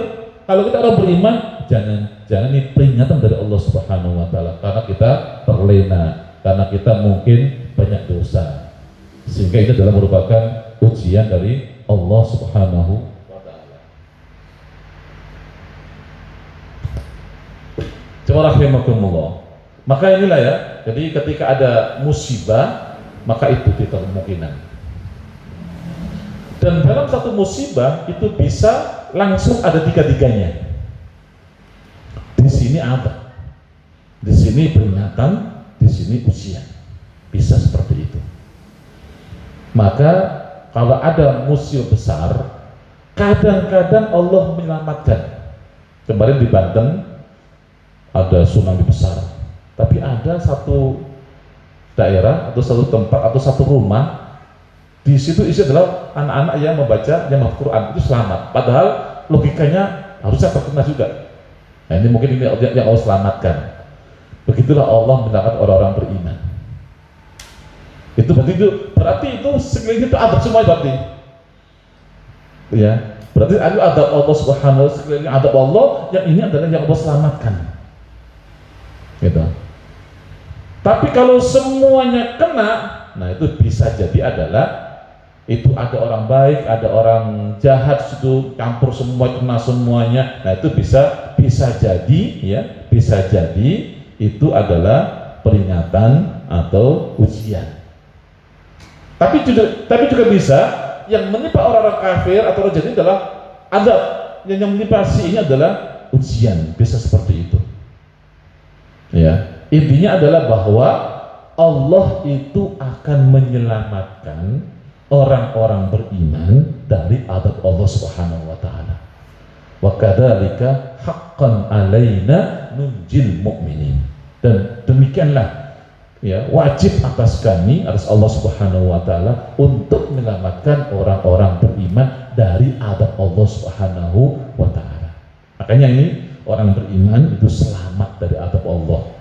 kalau kita orang beriman, jangan ini peringatan dari Allah Subhanahu wa taala, karena kita terlena, karena kita mungkin banyak dosa, sehingga itu adalah merupakan ujian dari Allah Subhanahu wa taala. Coba rahimakumullah. Maka inilah ya, jadi ketika ada musibah, maka itu tidak kemungkinan. Dan dalam satu musibah itu bisa langsung ada tiga-tiganya. Di sini ada, di sini peringatan, di sini ujian. Bisa seperti itu. Maka kalau ada musibah besar, kadang-kadang Allah menyelamatkan. Kemarin di Banten ada tsunami besar, tapi ada satu daerah atau satu tempat atau satu rumah, di situ isi adalah anak-anak yang membaca yang Al-Quran, itu selamat. Padahal logikanya harusnya terkena juga. Nah, ini mungkin ini yang Allah selamatkan. Begitulah Allah menyelamatkan orang-orang beriman. Itu berarti itu sekeliling itu adab semua berarti. Ya, berarti ada adab Allah Subhanahu wa taala, sekeliling adab Allah, yang ini adalah yang Allah selamatkan. Gitu. Tapi kalau semuanya kena, nah itu bisa jadi adalah itu ada orang baik, ada orang jahat, itu campur semua, kena semuanya. Nah itu bisa jadi ya, bisa jadi itu adalah peringatan atau ujian. Tapi juga bisa yang menimpa orang-orang kafir atau orang jahat ini adalah azab, yang menimpa si ini adalah ujian, bisa seperti itu. Ya, intinya adalah bahwa Allah itu akan menyelamatkan orang-orang beriman dari azab Allah Subhanahu wa taala. Wa kadzalika haqqan alaina nunjil mu'minin. Dan demikianlah ya, wajib atas kami, atas Allah Subhanahu wa taala, untuk menyelamatkan orang-orang beriman dari azab Allah Subhanahu wa taala. Makanya ini orang beriman itu selamat dari azab Allah.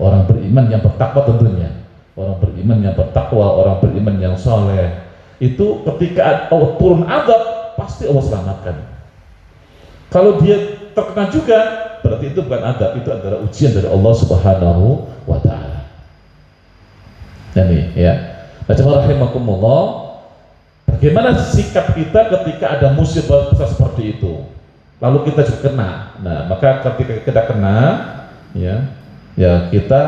Orang beriman yang bertakwa tentunya, orang beriman yang bertakwa, orang beriman yang soleh, itu ketika Allah turun azab, pasti Allah selamatkan. Kalau dia terkena juga, berarti itu bukan azab, itu adalah ujian dari Allah Subhanahu wa taala. Ini ya. Nah, rahimakumullah, Bagaimana sikap kita ketika ada musibah besar seperti itu? Lalu kita juga kena. Nah, maka ketika kita kena, ya kita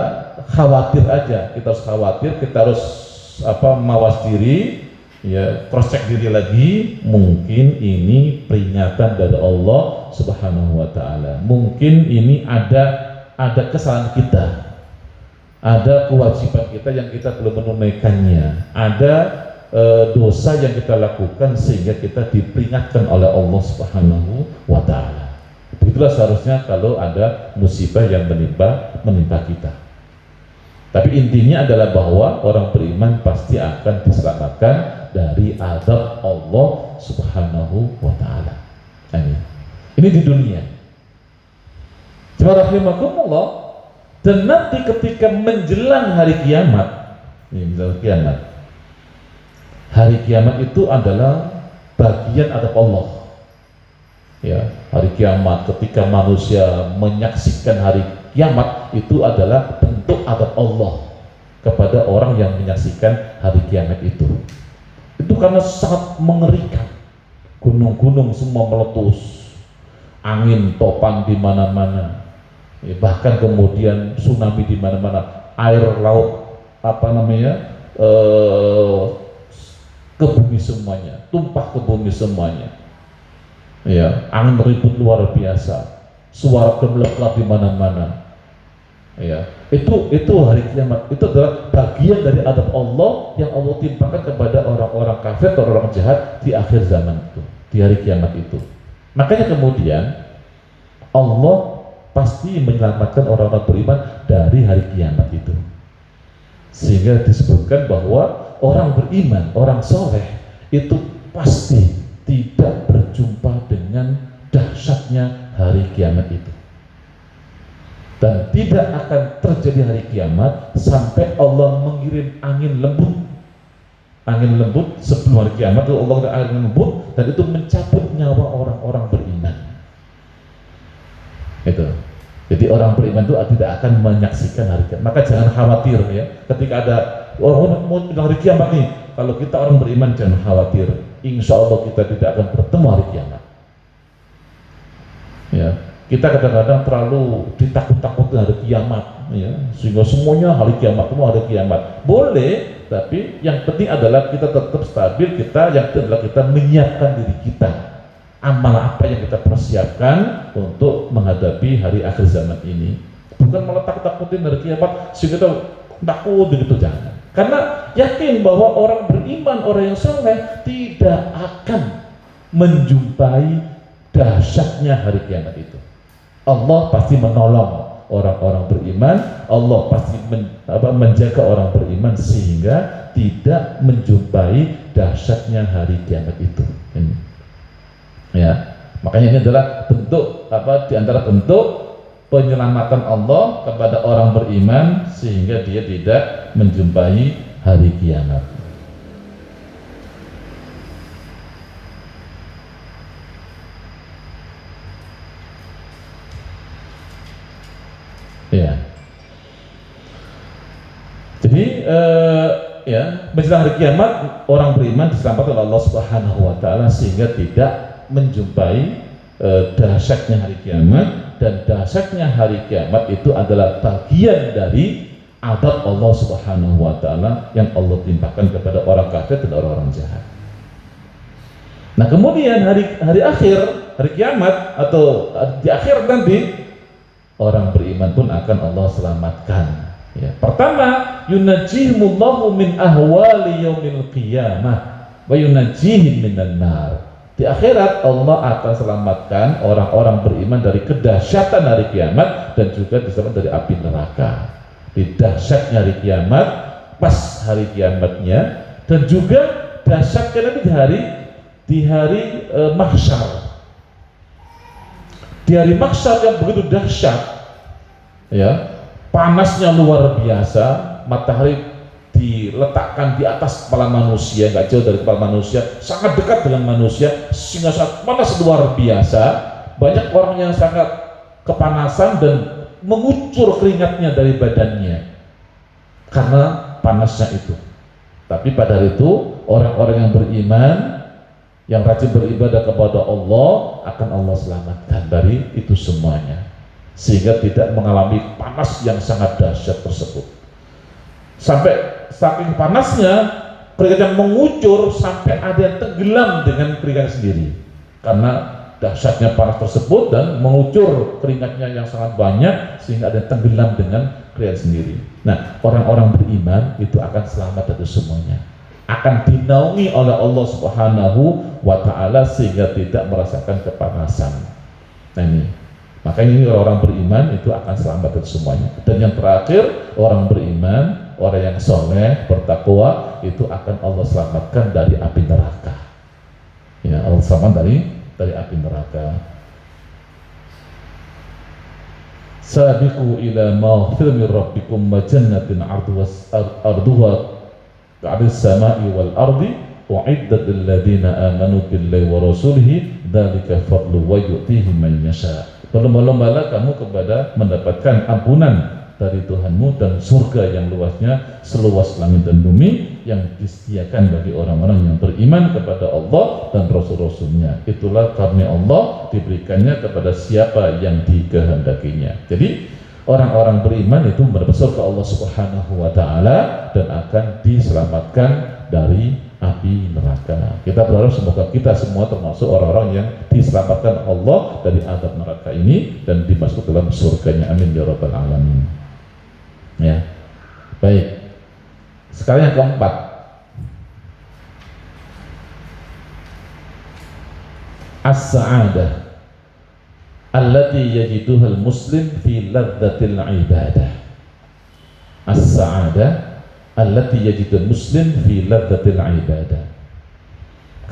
khawatir aja. Kita harus khawatir, kita harus mawas diri, ya cross check diri lagi. Mungkin ini peringatan dari Allah Subhanahu wa taala. Mungkin ini ada kesalahan kita. Ada kewajiban kita yang kita belum menunaikannya. Ada dosa yang kita lakukan sehingga kita diperingatkan oleh Allah Subhanahu wa taala. Begitulah seharusnya kalau ada musibah yang menimpa kita. Tapi intinya adalah bahwa orang beriman pasti akan diselamatkan dari azab Allah Subhanahu wa taala. Amin. Ini di dunia. Cuma rahimakumullah, dan nanti ketika menjelang hari kiamat, hari kiamat itu adalah bagian adab Allah. Ya, hari kiamat ketika manusia menyaksikan hari kiamat itu adalah bentuk adab Allah kepada orang yang menyaksikan hari kiamat itu. Itu karena sangat mengerikan. Gunung-gunung semua meletus, angin topan di mana-mana, bahkan kemudian tsunami di mana-mana, air laut ke bumi semuanya, tumpah ke bumi semuanya. Ya, angin ribut luar biasa, suara gemelar di mana-mana. Ya, itu hari kiamat. Itu adalah bagian dari adab Allah yang Allah timpakan kepada orang-orang kafir atau orang jahat di akhir zaman itu, di hari kiamat itu. Makanya kemudian Allah pasti menyelamatkan orang-orang beriman dari hari kiamat itu. Sehingga disebutkan bahwa orang beriman, orang soleh itu pasti tidak berjumpa dengan dahsyatnya hari kiamat itu. Dan tidak akan terjadi hari kiamat sampai Allah mengirim angin lembut. Angin lembut sebelum hari kiamat itu Allah mengirim angin lembut, dan itu mencabut nyawa orang-orang beriman. Itu. Jadi orang beriman itu tidak akan menyaksikan hari kiamat. Maka jangan khawatir ya. Ketika ada orang mau bilang hari kiamat nih, kalau kita orang beriman jangan khawatir. Insya Allah kita tidak akan bertemu hari kiamat. Ya. Kita kadang-kadang terlalu ditakut-takutin hari kiamat, ya, sehingga semuanya hari kiamat, semua hari kiamat. Boleh, tapi yang penting adalah kita tetap stabil. Yang penting adalah kita menyiapkan diri kita. Amal apa yang kita persiapkan untuk menghadapi hari akhir zaman ini. Bukan malah takut-takutin hari kiamat sehingga kita takut begitu, jangan. Karena yakin bahwa orang beriman, orang yang soleh tidak akan menjumpai dahsyatnya hari kiamat itu. Allah pasti menolong orang-orang beriman, Allah pasti menjaga orang beriman sehingga tidak menjumpai dahsyatnya hari kiamat itu. Ini. Ya, makanya ini adalah bentuk di antara bentuk penyelamatan Allah kepada orang beriman sehingga dia tidak menjumpai hari kiamat. Ya. Jadi menjelang hari kiamat orang beriman diselamatkan oleh Allah Subhanahu wa taala sehingga tidak menjumpai dahsyatnya hari kiamat, dan dahsyatnya hari kiamat itu adalah bagian dari adab Allah Subhanahu wa taala yang Allah timpakan kepada orang kafir dan orang-orang jahat. Nah, kemudian hari akhir, hari kiamat atau di akhir nanti orang beriman pun akan Allah selamatkan. Ya. Pertama, yunajjihumullahu min ahwali yaumil qiyamah wa yunajjihim minan nar. Di akhirat Allah akan selamatkan orang-orang beriman dari kedahsyatan hari kiamat dan juga diselamatkan dari api neraka. Di dahsyatnya hari kiamat, pas hari kiamatnya, dan juga dahsyatnya di hari mahsyar. Di hari mahsyar yang begitu dahsyat, ya, panasnya luar biasa, matahari diletakkan di atas kepala manusia, nggak jauh dari kepala manusia, sangat dekat dengan manusia, sehingga sangat panas luar biasa. Banyak orang yang sangat kepanasan dan mengucur keringatnya dari badannya karena panasnya itu. Tapi pada hari itu orang-orang yang beriman, yang rajin beribadah kepada Allah, akan Allah selamatkan dari itu semuanya, sehingga tidak mengalami panas yang sangat dahsyat tersebut. Sampai saking panasnya keringat yang mengucur sampai ada yang tenggelam dengan keringat sendiri karena dahsyatnya panas tersebut dan mengucur keringatnya yang sangat banyak sehingga ada yang tenggelam dengan keringat sendiri. Nah, orang-orang beriman itu akan selamat dari semuanya, akan dinaungi oleh Allah Subhanahu wa Ta'ala sehingga tidak merasakan kepanasan. Nah ini, makanya ini orang beriman itu akan selamat dari semuanya. Dan yang terakhir, orang beriman, orang yang soleh, bertakwa, itu akan Allah selamatkan dari api neraka. Ya, Allah selamat dari api neraka. Sabiqu ila maghfiratin min rabbikum wa jannatin arduha ka'ardis samai wal ardi u'iddat lil ladzina amanu billahi wa rasulihi dzalika fadlu wa yu'tihi man yasha. Berlomba-lombalah kamu kepada mendapatkan ampunan dari Tuhanmu dan surga yang luasnya seluas langit dan bumi yang disediakan bagi orang-orang yang beriman kepada Allah dan Rasul-Rasulnya. Itulah karunia Allah diberikannya kepada siapa yang dikehendakinya. Jadi orang-orang beriman itu mendapat surga Allah Subhanahu wa Ta'ala dan akan diselamatkan dari api neraka. Kita berharap semoga kita semua termasuk orang-orang yang diselamatkan Allah dari azab neraka ini dan dimasuk dalam surganya. Amin ya rabbal alamin. Ya, baik. Sekarang yang keempat, as-sa'adah allati yajiduha al-muslim fi ladzatil ibadah. As-sa'adah allati yajiduha al-muslim fi ladzatil ibadah.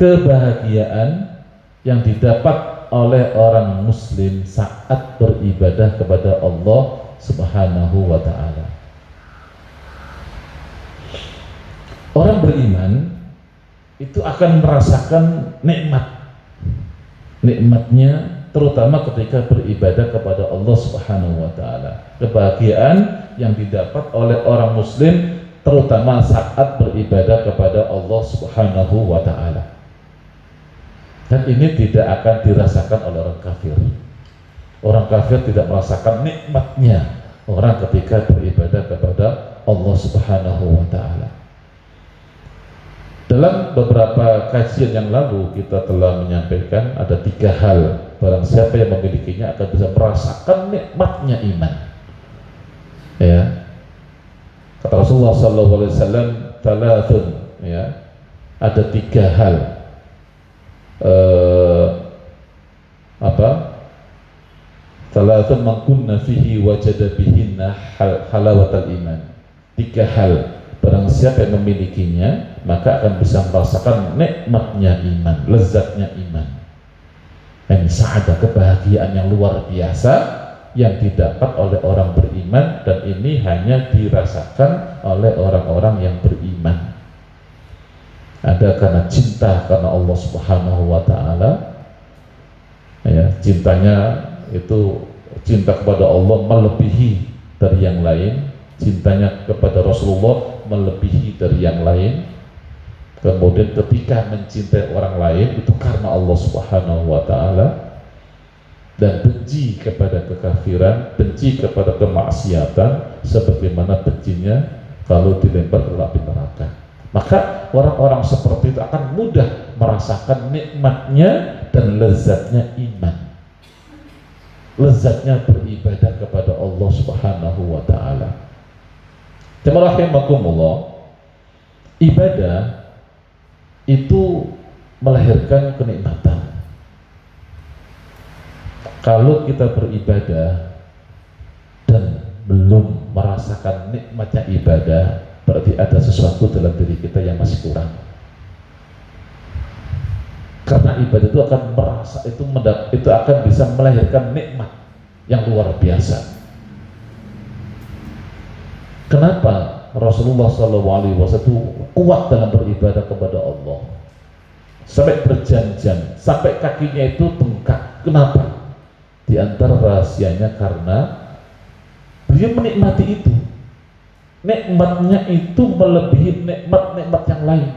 Kebahagiaan yang didapat oleh orang muslim saat beribadah kepada Allah Subhanahu wa Ta'ala. Orang beriman itu akan merasakan nikmatnya terutama ketika beribadah kepada Allah Subhanahu wa Ta'ala. Kebahagiaan yang didapat oleh orang muslim terutama saat beribadah kepada Allah Subhanahu wa Ta'ala. Dan ini tidak akan dirasakan oleh orang kafir. Orang kafir tidak merasakan nikmatnya orang ketika beribadah kepada Allah Subhanahu wa Ta'ala. Dalam beberapa kajian yang lalu kita telah menyampaikan ada 3 hal barang siapa yang memilikinya akan bisa merasakan nikmatnya iman. Ya, kata Rasulullah SAW, thalathun, ya, ada 3 hal. Thalathun man kunna fihi wajada bihinna halawatal iman. 3 hal barang siapa yang memilikinya maka akan bisa merasakan nikmatnya iman, lezatnya iman. Dan sa'adah, kebahagiaan yang luar biasa yang didapat oleh orang beriman, dan ini hanya dirasakan oleh orang-orang yang beriman. Ada karena cinta karena Allah Subhanahu wa Ta'ala, ya, cintanya itu cinta kepada Allah melebihi dari yang lain, cintanya kepada Rasulullah melebihi dari yang lain. Kemudian ketika mencintai orang lain itu karena Allah Subhanahu wa Ta'ala, dan benci kepada kekafiran, benci kepada kemaksiatan sebagaimana bencinya kalau dilempar ke api neraka. Maka orang-orang seperti itu akan mudah merasakan nikmatnya dan lezatnya iman, lezatnya beribadah kepada Allah Subhanahu wa Ta'ala. Jemaah rahimakumullah, ibadah itu melahirkan kenikmatan. Kalau kita beribadah dan belum merasakan nikmatnya ibadah, berarti ada sesuatu dalam diri kita yang masih kurang. Karena ibadah itu akan itu akan bisa melahirkan nikmat yang luar biasa. Kenapa Rasulullah SAW itu kuat dalam beribadah kepada Allah sampai berjam-jam, sampai kakinya itu bengkak? Kenapa? Di antara rahasianya karena beliau menikmati itu. Nikmatnya itu melebihi nikmat-nikmat yang lain.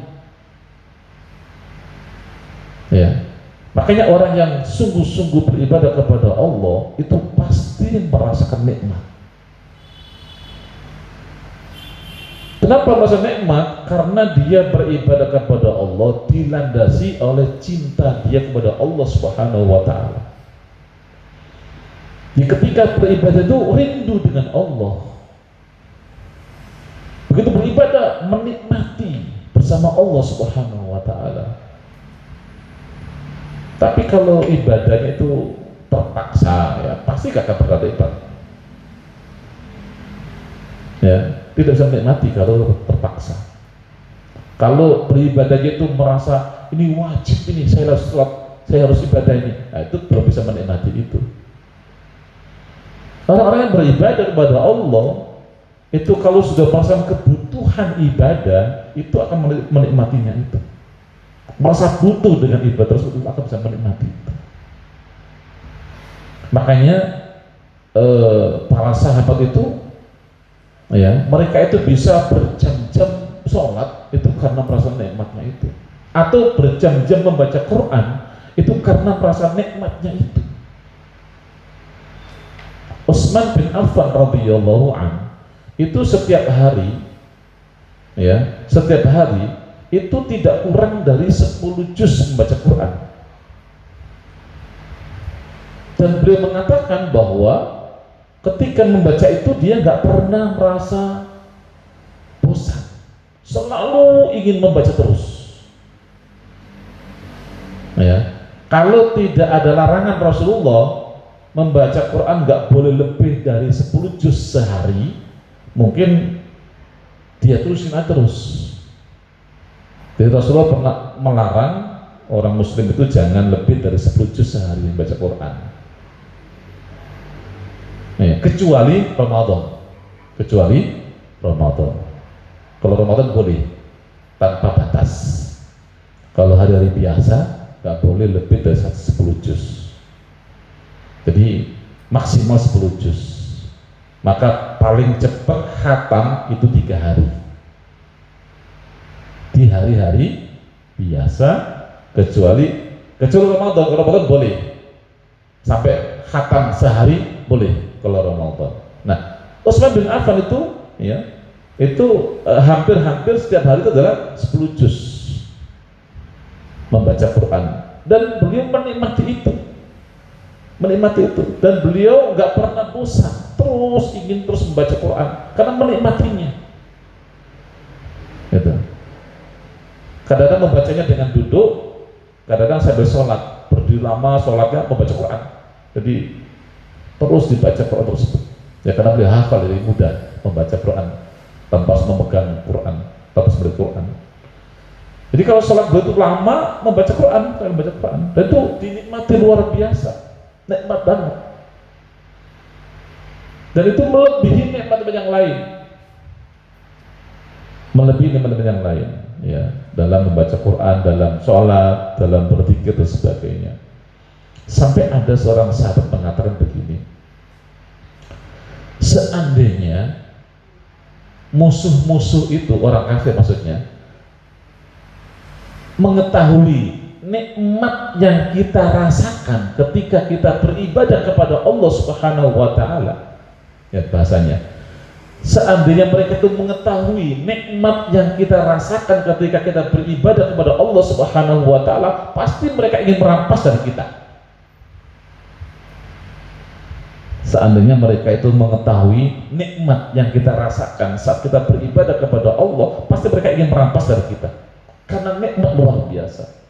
Makanya orang yang sungguh-sungguh beribadah kepada Allah itu pasti merasakan nikmat. Kenapa merasa nikmat? Karena dia beribadah kepada Allah dilandasi oleh cinta dia kepada Allah Subhanahu wa Ta'ala. Jadi ketika beribadah itu rindu dengan Allah. Begitu beribadah menikmati bersama Allah Subhanahu wa Ta'ala. Tapi kalau ibadahnya itu terpaksa, ya pasti gak akan pernah ibadah. Ya, tidak bisa menikmati kalau terpaksa. Kalau beribadahnya itu merasa ini wajib, ini saya harus sholat, saya harus ibadah ini, nah, itu belum bisa menikmati itu. Orang-orang yang beribadah kepada Allah itu kalau sudah merasakan kebutuhan ibadah itu akan menikmatinya itu. Merasa butuh dengan ibadah tersebut akan bisa menikmati itu. Makanya para sahabat itu, ya, mereka itu bisa berjam-jam sholat itu karena merasa nikmatnya itu, atau berjam-jam membaca Quran itu karena merasa nikmatnya itu. Utsman bin Affan radhiyallahu an itu setiap hari, ya, setiap hari itu tidak kurang dari 10 juz membaca Quran. Dan beliau mengatakan bahwa ketika membaca itu dia nggak pernah merasa bosan, selalu ingin membaca terus. Ya, kalau tidak ada larangan Rasulullah membaca Quran nggak boleh lebih dari 10 juz sehari, mungkin dia terusin aja terus. Jadi Rasulullah pernah melarang orang muslim itu jangan lebih dari 10 juz sehari membaca Quran. Ya, kecuali Ramadan. Kecuali Ramadan. Kalau Ramadan boleh tanpa batas. Kalau hari-hari biasa nggak boleh lebih dari 10 juz. Jadi maksimal 10 juz. Maka paling cepat khatam itu 3 hari. Di hari-hari biasa, kecuali Ramadan. Kalau Ramadan boleh sampai khatam sehari boleh kalau Ramadan. Nah, Utsman bin Affan itu, ya, itu hampir-hampir setiap hari itu adalah 10 juz membaca Quran, dan beliau menikmati itu, dan beliau nggak pernah bosan, terus ingin terus membaca Quran karena menikmatinya. Gitu. Kadang-kadang membacanya dengan duduk, kadang-kadang sambil sholat, berdiri lama sholatnya membaca Quran. Jadi terus dibaca Quran tersebut. Ya karena beliau hafal dari muda membaca Quran tanpa harus memegang Quran, tanpa harus membaca Quran. Jadi kalau sholat beliau itu lama membaca Quran, dan itu dinikmati luar biasa, nikmat banget. Dan itu melebihi nikmat yang lain, melebihi nikmat yang lain. Ya, dalam membaca Quran, dalam sholat, dalam berzikir dan sebagainya. Sampai ada seorang sahabat mengatakan begini, seandainya musuh-musuh itu, orang kafir maksudnya, mengetahui nikmat yang kita rasakan ketika kita beribadah kepada Allah Subhanahu wa Ta'ala, ya bahasanya, seandainya mereka itu mengetahui nikmat yang kita rasakan ketika kita beribadah kepada Allah Subhanahu wa Ta'ala, pasti mereka ingin merampas dari kita. Seandainya mereka itu mengetahui nikmat yang kita rasakan saat kita beribadah kepada Allah, pasti mereka ingin merampas dari kita, karena nikmat luar biasa.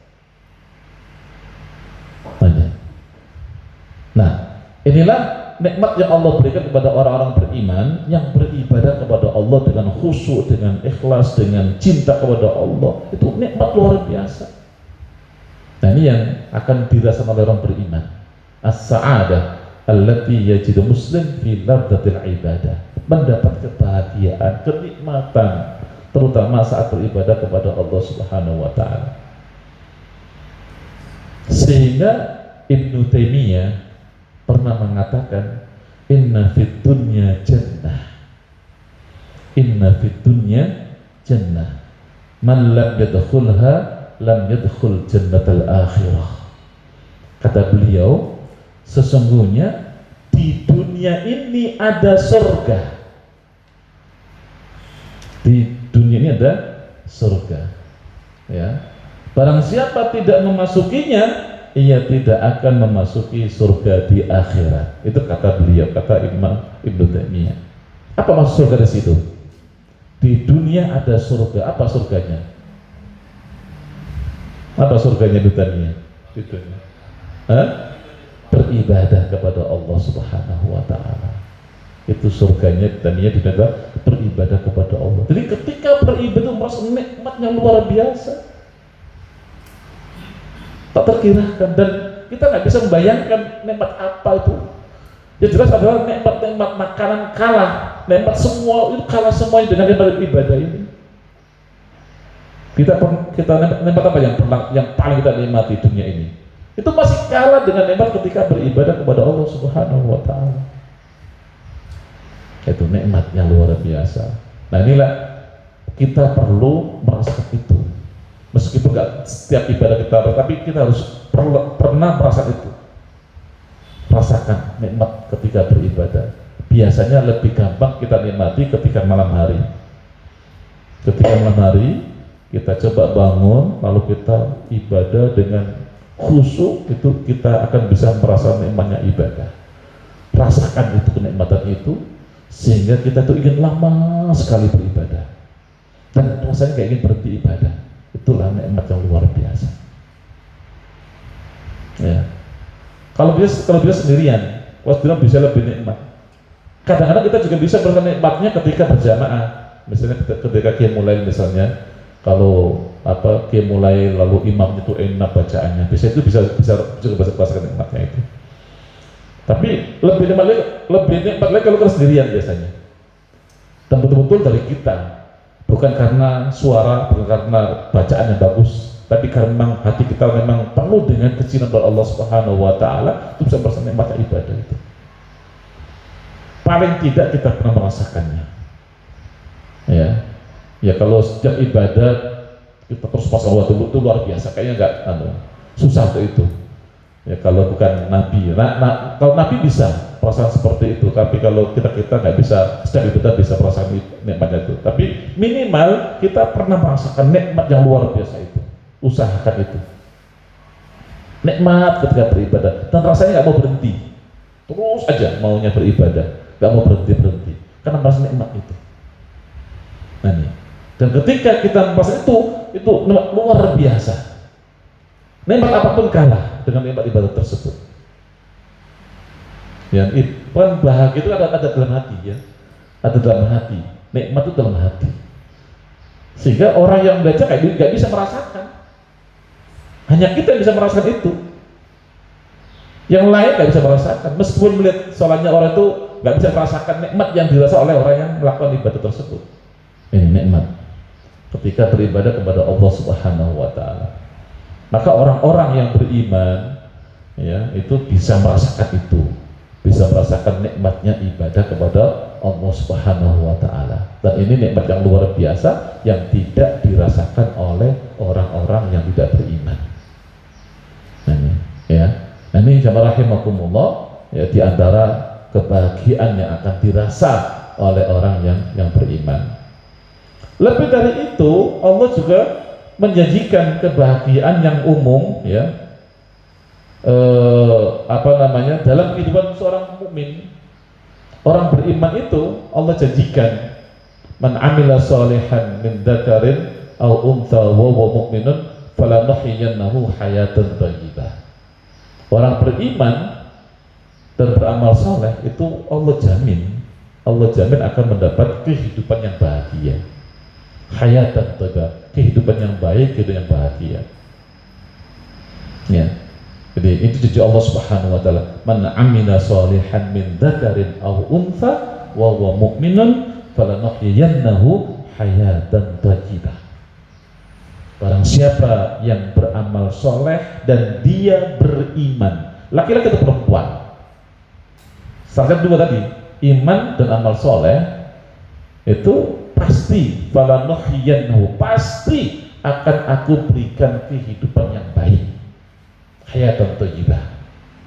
Nah, inilah nikmat yang Allah berikan kepada orang-orang beriman yang beribadah kepada Allah dengan khusyuk, dengan ikhlas, dengan cinta kepada Allah. Itu nikmat luar biasa. Nah, ini yang akan dirasakan oleh orang beriman. As-sa'adah allati yajidu muslim fi ladzatil ibadah. Mendapat kebahagiaan, kenikmatan, terutama saat beribadah kepada Allah Subhanahu wa Ta'ala. Sehingga Ibnu Taimiyah pernah mengatakan, inna fid dunya jannah, inna fid dunya jannah, man lam yadkhulha lam yadkhul jannatal akhirah. Kata beliau, sesungguhnya di dunia ini ada surga. Di dunia ini ada surga. Ya. Barang siapa tidak memasukinya, ia tidak akan memasuki surga di akhirat. Itu kata beliau, kata Imam Ibnu Taimiyah. Apa maksud surga di situ? Di dunia ada surga. Apa surganya? Apa surganya Ibnu Taimiyah? Di dunia. Beribadah kepada Allah Subhanahu wa taala. Itu surganya Taimiyah di dunia, beribadah kepada Allah. Jadi ketika beribadah merasa nikmatnya luar biasa, tak terkirakan, dan kita nggak bisa membayangkan nikmat apa itu. Ya jelas adalah nikmat-nikmat makanan kalah, nikmat semua itu kalah semuanya dengan nikmat ibadah ini. Kita nikmat apa yang paling kita nikmati di dunia ini? Itu masih kalah dengan nikmat ketika beribadah kepada Allah Subhanahu wa taala. Itu nikmat yang luar biasa. Nah inilah kita perlu merasakan itu. Meskipun nggak setiap ibadah kita, tapi kita harus pernah merasakan itu. Rasakan nikmat ketika beribadah. Biasanya lebih gampang kita nikmati ketika malam hari. Ketika malam hari kita coba bangun, lalu kita ibadah dengan khusyuk, itu kita akan bisa merasakan nikmatnya ibadah. Rasakan itu, kenikmatan itu, sehingga kita tuh ingin lama sekali beribadah, dan rasanya kayak ingin berhenti ibadah. Itulah nikmat yang luar biasa. Ya. Kalau dia sendirian, kalau bisa lebih nikmat. Kadang-kadang kita juga bisa merasakan nikmatnya ketika berjamaah. Misalnya ketika qiyamul misalnya, kalau qiyamul lalu imamnya itu enak bacaannya, bisa juga merasakan nikmatnya itu. Tapi lebih nikmat lagi kalau kita sendirian biasanya. Dan betul-betul dari kita, bukan karena suara, bukan karena bacaan yang bagus, tapi karena memang hati kita memang penuh dengan kecintaan kepada Allah Subhanahu wa taala, itu bisa merasakan nikmat ibadah itu. Paling tidak kita pernah merasakannya. Ya kalau setiap ibadah kita terus pas Allah itu luar biasa, kayaknya nggak susah untuk itu. Ya kalau bukan Nabi, kalau Nabi bisa perasaan seperti itu, tapi kalau kita nggak bisa, setiap ibadah bisa perasaan nikmatnya itu. Tapi minimal kita pernah merasakan nikmat yang luar biasa itu. Usahakan itu. Nikmat ketika beribadah, dan rasanya nggak mau berhenti, terus aja maunya beribadah, nggak mau berhenti, karena merasa nikmat itu. Nah nih, dan ketika kita merasa itu luar biasa. Nikmat apapun kalah dengan nikmat ibadah tersebut. Ya, kan bahagia itu ada dalam hati, ya, ada dalam hati. Nikmat itu dalam hati. Sehingga orang yang belajar nggak bisa merasakan. Hanya kita yang bisa merasakan itu. Yang lain nggak bisa merasakan. Meskipun melihat sholatnya orang itu nggak bisa merasakan nikmat yang dirasa oleh orang yang melakukan ibadah tersebut. Ini nikmat ketika beribadah kepada Allah Subhanahu wa taala. Maka orang-orang yang beriman, ya, itu bisa merasakan itu, bisa merasakan nikmatnya ibadah kepada Allah Subhanahu wa taala. Dan ini nikmat yang luar biasa yang tidak dirasakan oleh orang-orang yang tidak beriman. Nah ini, ya. Nah ini jamaah rahimakumullah, ya, di antara kebahagiaan yang akan dirasa oleh orang yang beriman. Lebih dari itu, Allah juga menjanjikan kebahagiaan yang umum, ya, dalam kehidupan seorang mukmin. Orang beriman itu Allah janjikan, man amila shalihan min dzakarin aw untha wa huwa mu'minun falanuhyiyannahu hayatan thayyibah. Orang beriman dan beramal saleh itu Allah jamin akan mendapat kehidupan yang bahagia, hayatan thayyibah, kehidupan yang baik, kehidupan yang bahagia. Ya. Jadi itu janji Allah Subhanahu wa taala, man amila shalihan min dzakarin aw untha wa huwa mu'minun falanuhyiyannahu hayatan thayyibah. Barang siapa yang beramal soleh dan dia beriman, laki-laki atau perempuan. Salah dua tadi, iman dan amal soleh itu pasti falanuhyiyannahu, pasti akan aku berikan kehidupan yang baik, hayatan thayyibah,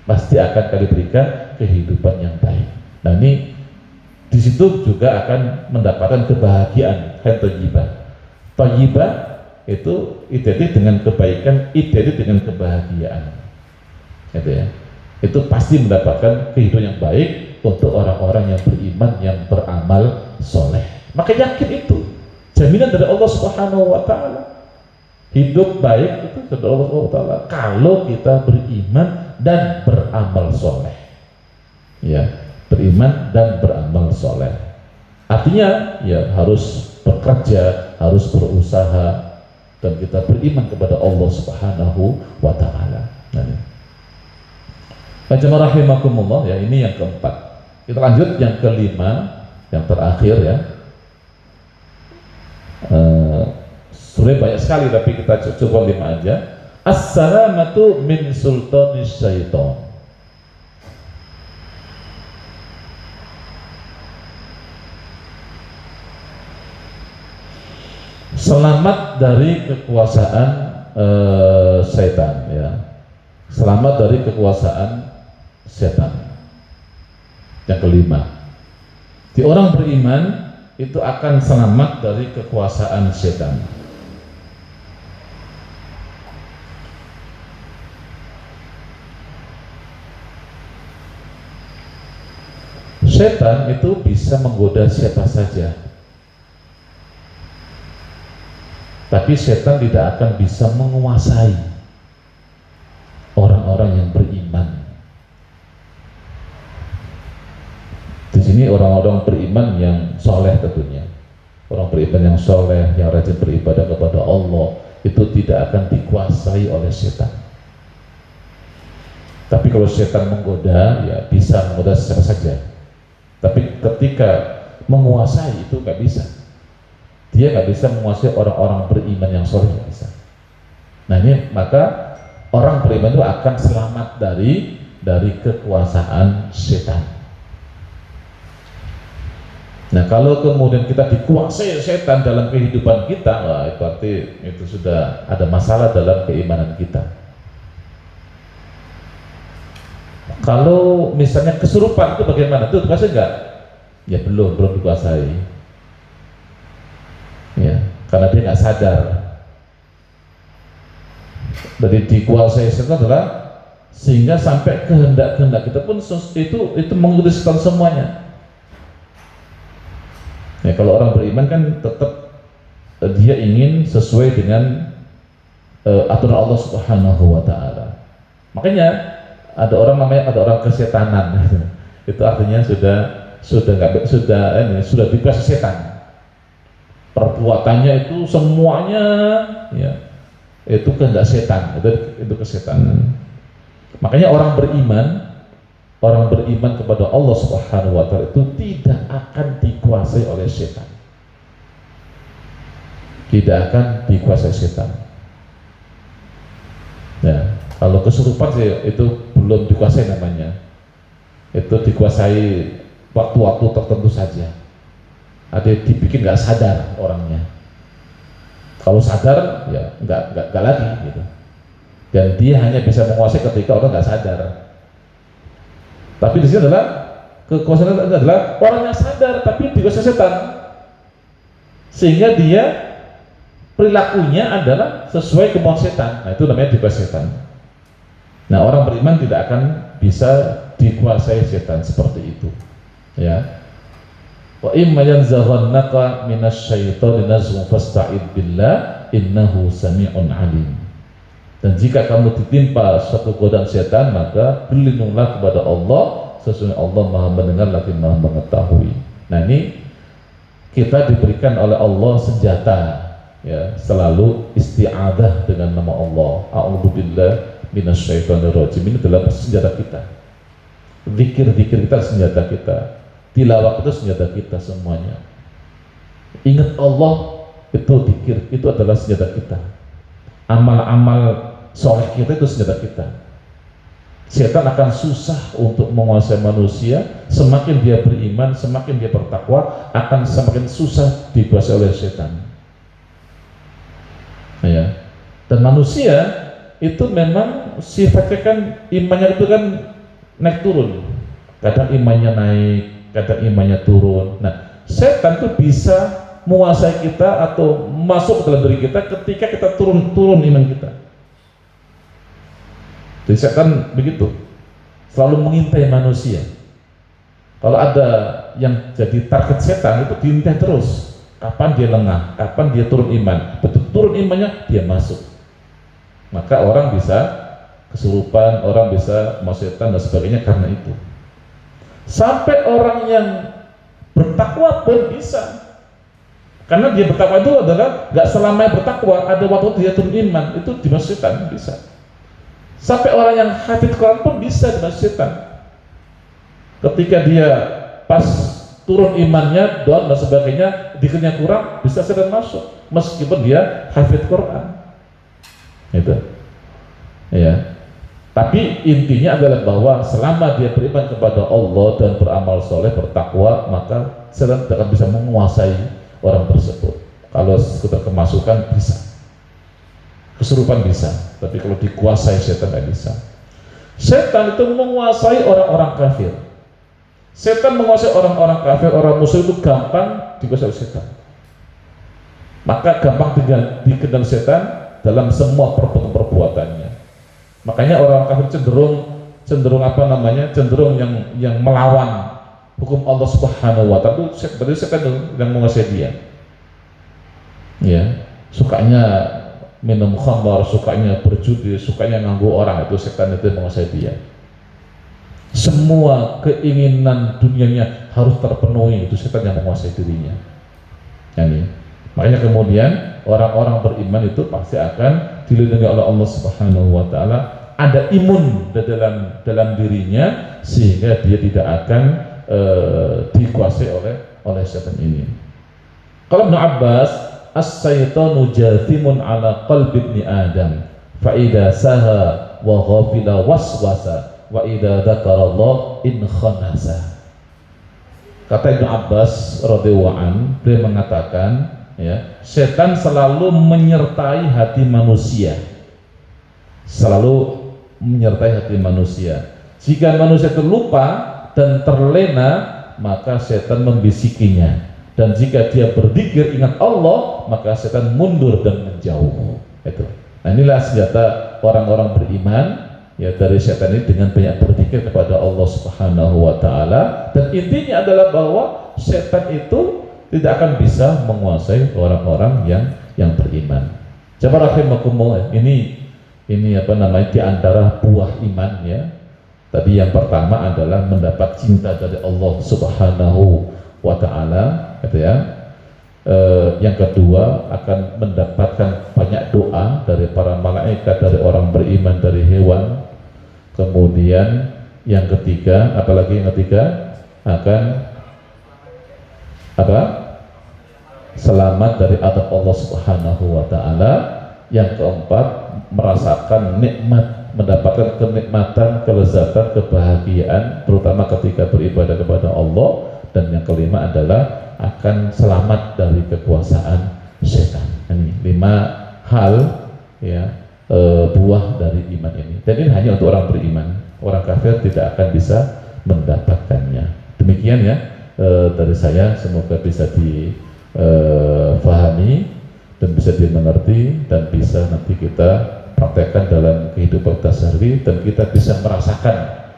pasti akan kami berikan kehidupan yang baik. Nah ini di situ juga akan mendapatkan kebahagiaan. Thayyibah itu identik dengan kebaikan, identik dengan kebahagiaan, gitu ya. Itu pasti mendapatkan kehidupan yang baik untuk orang-orang yang beriman, yang beramal soleh. Maka yakin itu jaminan dari Allah Subhanahu wa Ta'ala. Hidup baik itu dari Allah Subhanahu wa Ta'ala kalau kita beriman dan beramal soleh, ya, beriman dan beramal soleh. Artinya ya harus bekerja, harus berusaha, dan kita beriman kepada Allah Subhanahu wa Ta'ala. Jemaah rahimakumullah, ya, ini yang keempat. Kita lanjut yang kelima, yang terakhir ya. Sebenarnya banyak sekali tapi kita coba 5 aja. As-salamatu min sultanis syaitan. Selamat dari kekuasaan setan, ya. Selamat dari kekuasaan setan. Yang kelima, di orang beriman itu akan selamat dari kekuasaan setan. Setan itu bisa menggoda siapa saja, tapi setan tidak akan bisa menguasai orang-orang yang beriman. Di sini orang-orang beriman yang soleh tentunya, orang beriman yang soleh, yang rajin beribadah kepada Allah, itu tidak akan dikuasai oleh setan. Tapi kalau setan menggoda, ya bisa menggoda siapa saja. Tapi ketika menguasai itu nggak bisa. Dia nggak bisa menguasai orang-orang beriman yang soleh, nggak bisa. Nah ini maka orang beriman itu akan selamat dari kekuasaan setan. Nah kalau kemudian kita dikuasai setan dalam kehidupan kita, wah, itu berarti itu sudah ada masalah dalam keimanan kita. Kalau misalnya kesurupan itu bagaimana? Itu dikuasai enggak? Ya belum dikuasai. Ya, karena dia nggak sadar. Dari dikuasai setan adalah sehingga sampai kehendak kita pun itu mengikuti setan semuanya. Ya, kalau orang beriman kan tetap dia ingin sesuai dengan aturan Allah Subhanahu wa Ta'ala. Makanya ada orang kesetanan. Itu artinya sudah dikuasai setan. Perbuatannya itu semuanya ya itu kehendak setan, itu kesetanan. Makanya orang beriman kepada Allah Subhanahu wa Ta'ala itu tidak akan dikuasai oleh setan. Tidak akan dikuasai setan. Ya, kalau kesurupan sih itu belum dikuasai namanya. Itu dikuasai waktu-waktu tertentu saja. Ada dibikin nggak sadar orangnya. Kalau sadar ya nggak lagi gitu. Dan dia hanya bisa menguasai ketika orang nggak sadar. Tapi di sini adalah kekuasaan adalah orang yang sadar tapi dikuasai setan, sehingga dia perilakunya adalah sesuai kemauan setan. Nah itu namanya dikuasai setan. Nah orang beriman tidak akan bisa dikuasai setan seperti itu. Ya. Wa imma yanzaghannaka minasyaitani nazghun fasta'id billah innahu sami'un alim. Dan jika kamu ditimpa suatu godaan setan, maka berlindunglah kepada Allah, sesungguhnya Allah Maha mendengar lagi Maha mengetahui. Nah ini kita diberikan oleh Allah senjata, ya, selalu isti'adah dengan nama Allah. A'udzubillah minasyaitonir rajim. Ini adalah senjata kita. Zikir-zikir kita senjata kita. Tilawah itu senjata kita semuanya. Ingat Allah, itu zikir, itu adalah senjata kita. Amal-amal soleh kita itu senjata kita. Setan akan susah untuk menguasai manusia. Semakin dia beriman, semakin dia bertakwa, akan semakin susah dikuasai oleh setan. Ya. Dan manusia itu memang sifatnya kan, imannya itu kan naik turun. Kadang imannya naik, kadang imannya turun. Nah, setan tuh bisa menguasai kita atau masuk ke dalam diri kita ketika kita turun iman kita. Jadi setan begitu, selalu mengintai manusia. Kalau ada yang jadi target setan itu diintai terus. Kapan dia lengah, kapan dia turun iman. Betul turun imannya dia masuk. Maka orang bisa kesurupan, orang bisa masuk setan dan sebagainya karena itu. Sampai orang yang bertakwa pun bisa. Karena dia bertakwa itu adalah gak selamanya bertakwa, ada waktu dia turun iman, itu dimasuk setan bisa. Sampai orang yang hafid Quran pun bisa dimasuk setan. Ketika dia pas turun imannya, doa dan sebagainya, dikirnya kurang, bisa setan masuk, meskipun dia hafid Quran. Itu, ya. Tapi intinya adalah bahwa selama dia beriman kepada Allah dan beramal soleh, bertakwa, maka setan tidak akan bisa menguasai orang tersebut. Kalau sekedar kemasukan bisa, kesurupan bisa, tapi kalau dikuasai setan tidak bisa. Setan itu menguasai orang-orang kafir. Setan menguasai orang-orang kafir, orang musuh itu gampang dikuasai setan. Maka gampang dikenal setan dalam semua perbuatan-perbuatannya. Makanya orang kafir cenderung apa namanya? Cenderung yang melawan hukum Allah Subhanahu wa taala. Berarti setan yang menguasai dia. Ya, sukanya minum khamar, sukanya berjudi, sukanya nganggu orang, itu setan itu menguasai dia. Semua keinginan dunianya harus terpenuhi, itu setan yang menguasai dirinya. Yani, makanya kemudian orang-orang beriman itu pasti akan dilindungi oleh Allah Subhanahu wa taala, ada imun dalam dirinya sehingga dia tidak akan dikuasai oleh setan ini. Kalau Ibnu Abbas, as-syaitanu jathimun ala qalbi ibni Adam, fa idza saha wa ghafila waswasa wa idza dzakarallah in khanasa. Kata Ibnu Abbas radhiyallahu an, dia mengatakan, ya, setan selalu menyertai hati manusia. Selalu menyertai hati manusia. Jika manusia terlupa dan terlena, maka setan membisikinya. Dan jika dia berzikir ingat Allah, maka setan mundur dan menjauh. Itu. Nah, inilah senjata orang-orang beriman, ya, dari setan ini dengan banyak berzikir kepada Allah Subhanahu wa taala. Dan intinya adalah bahwa setan itu tidak akan bisa menguasai orang-orang yang beriman. Coba rahimakumullah, ini apa namanya, di antara buah iman, ya. Tadi yang pertama adalah mendapat cinta dari Allah Subhanahu wa taala, gitu ya. Yang kedua akan mendapatkan banyak doa dari para malaikat, dari orang beriman, dari hewan. Kemudian yang ketiga, apalagi yang ketiga, akan apa? Selamat dari adab Allah Subhanahu wa taala. Yang keempat, merasakan nikmat, mendapatkan kenikmatan, kelezatan, kebahagiaan, terutama ketika beribadah kepada Allah. Dan yang kelima adalah akan selamat dari kekuasaan setan. Ini 5 hal, ya, buah dari iman ini. Dan ini hanya untuk orang beriman. Orang kafir tidak akan bisa mendapatkannya. Demikian, ya, dari saya, semoga bisa difahami dan bisa dimengerti dan bisa nanti kita praktekkan dalam kehidupan kita sehari, dan kita bisa merasakan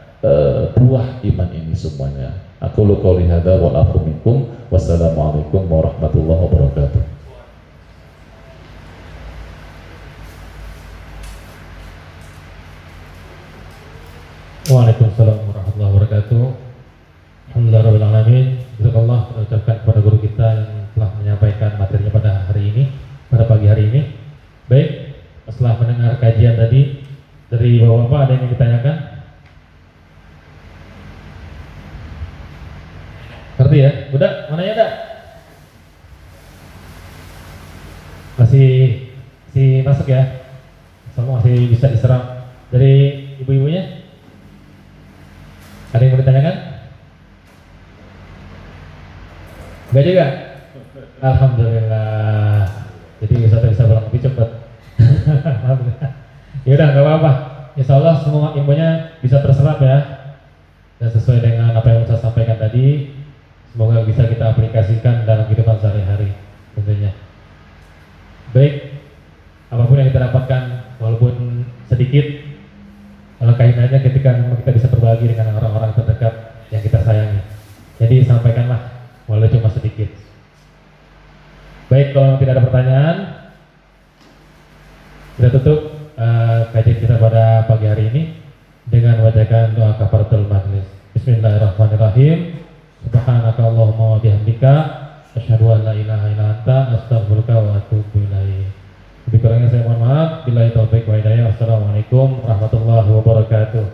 buah iman ini semuanya. Aku qouli hadza wa afu minkum. Wassalamualaikum warahmatullahi wabarakatuh. Waalaikumsalam warahmatullahi wabarakatuh. Alhamdulillahirabbil alamin. Jazakallah, kita ucapkan kepada guru kita yang telah menyampaikan materinya pada hari ini, pada pagi hari ini. Baik, setelah mendengar kajian tadi dari Bapak-bapak, ada yang ingin ditanyakan? Ngerti ya? Udah, mananya dah? Masih masuk ya? Semua masih bisa diserap dari ibu-ibunya? Ada yang mau ditanyakan? Enggak juga? Alhamdulillah. Jadi Ustaz bisa pulang lebih cepat. Alhamdulillah. Ya udah, nggak apa-apa. Insya Allah semua ilmunya bisa terserap ya. dan sesuai dengan apa yang saya sampaikan tadi, semoga bisa kita aplikasikan dalam kehidupan sehari-hari tentunya. Baik, apapun yang kita dapatkan walaupun sedikit, alangkah indahnya ketika memang kita bisa berbagi dengan orang-orang terdekat yang kita sayangi. Jadi sampaikanlah walau cuma sedikit. Baik, kalau tidak ada pertanyaan, kita tutup kajian kita pada pagi hari ini dengan membacakan doa kafaratul majlis. Bismillahirrahmanirrahim. Subhanaka Allahumma wa bihamdika asyhadu an la ilaha illa anta astaghfiruka wa atubu ilaik. Lebih kurangnya saya mohon maaf. Billahi taufik wa hidayah. Assalamualaikum warahmatullahi wabarakatuh.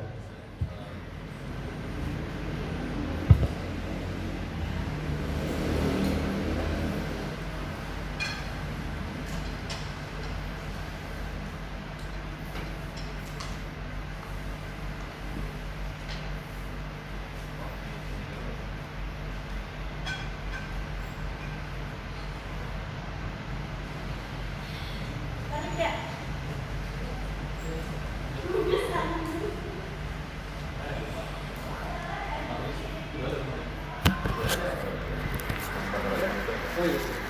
Oi.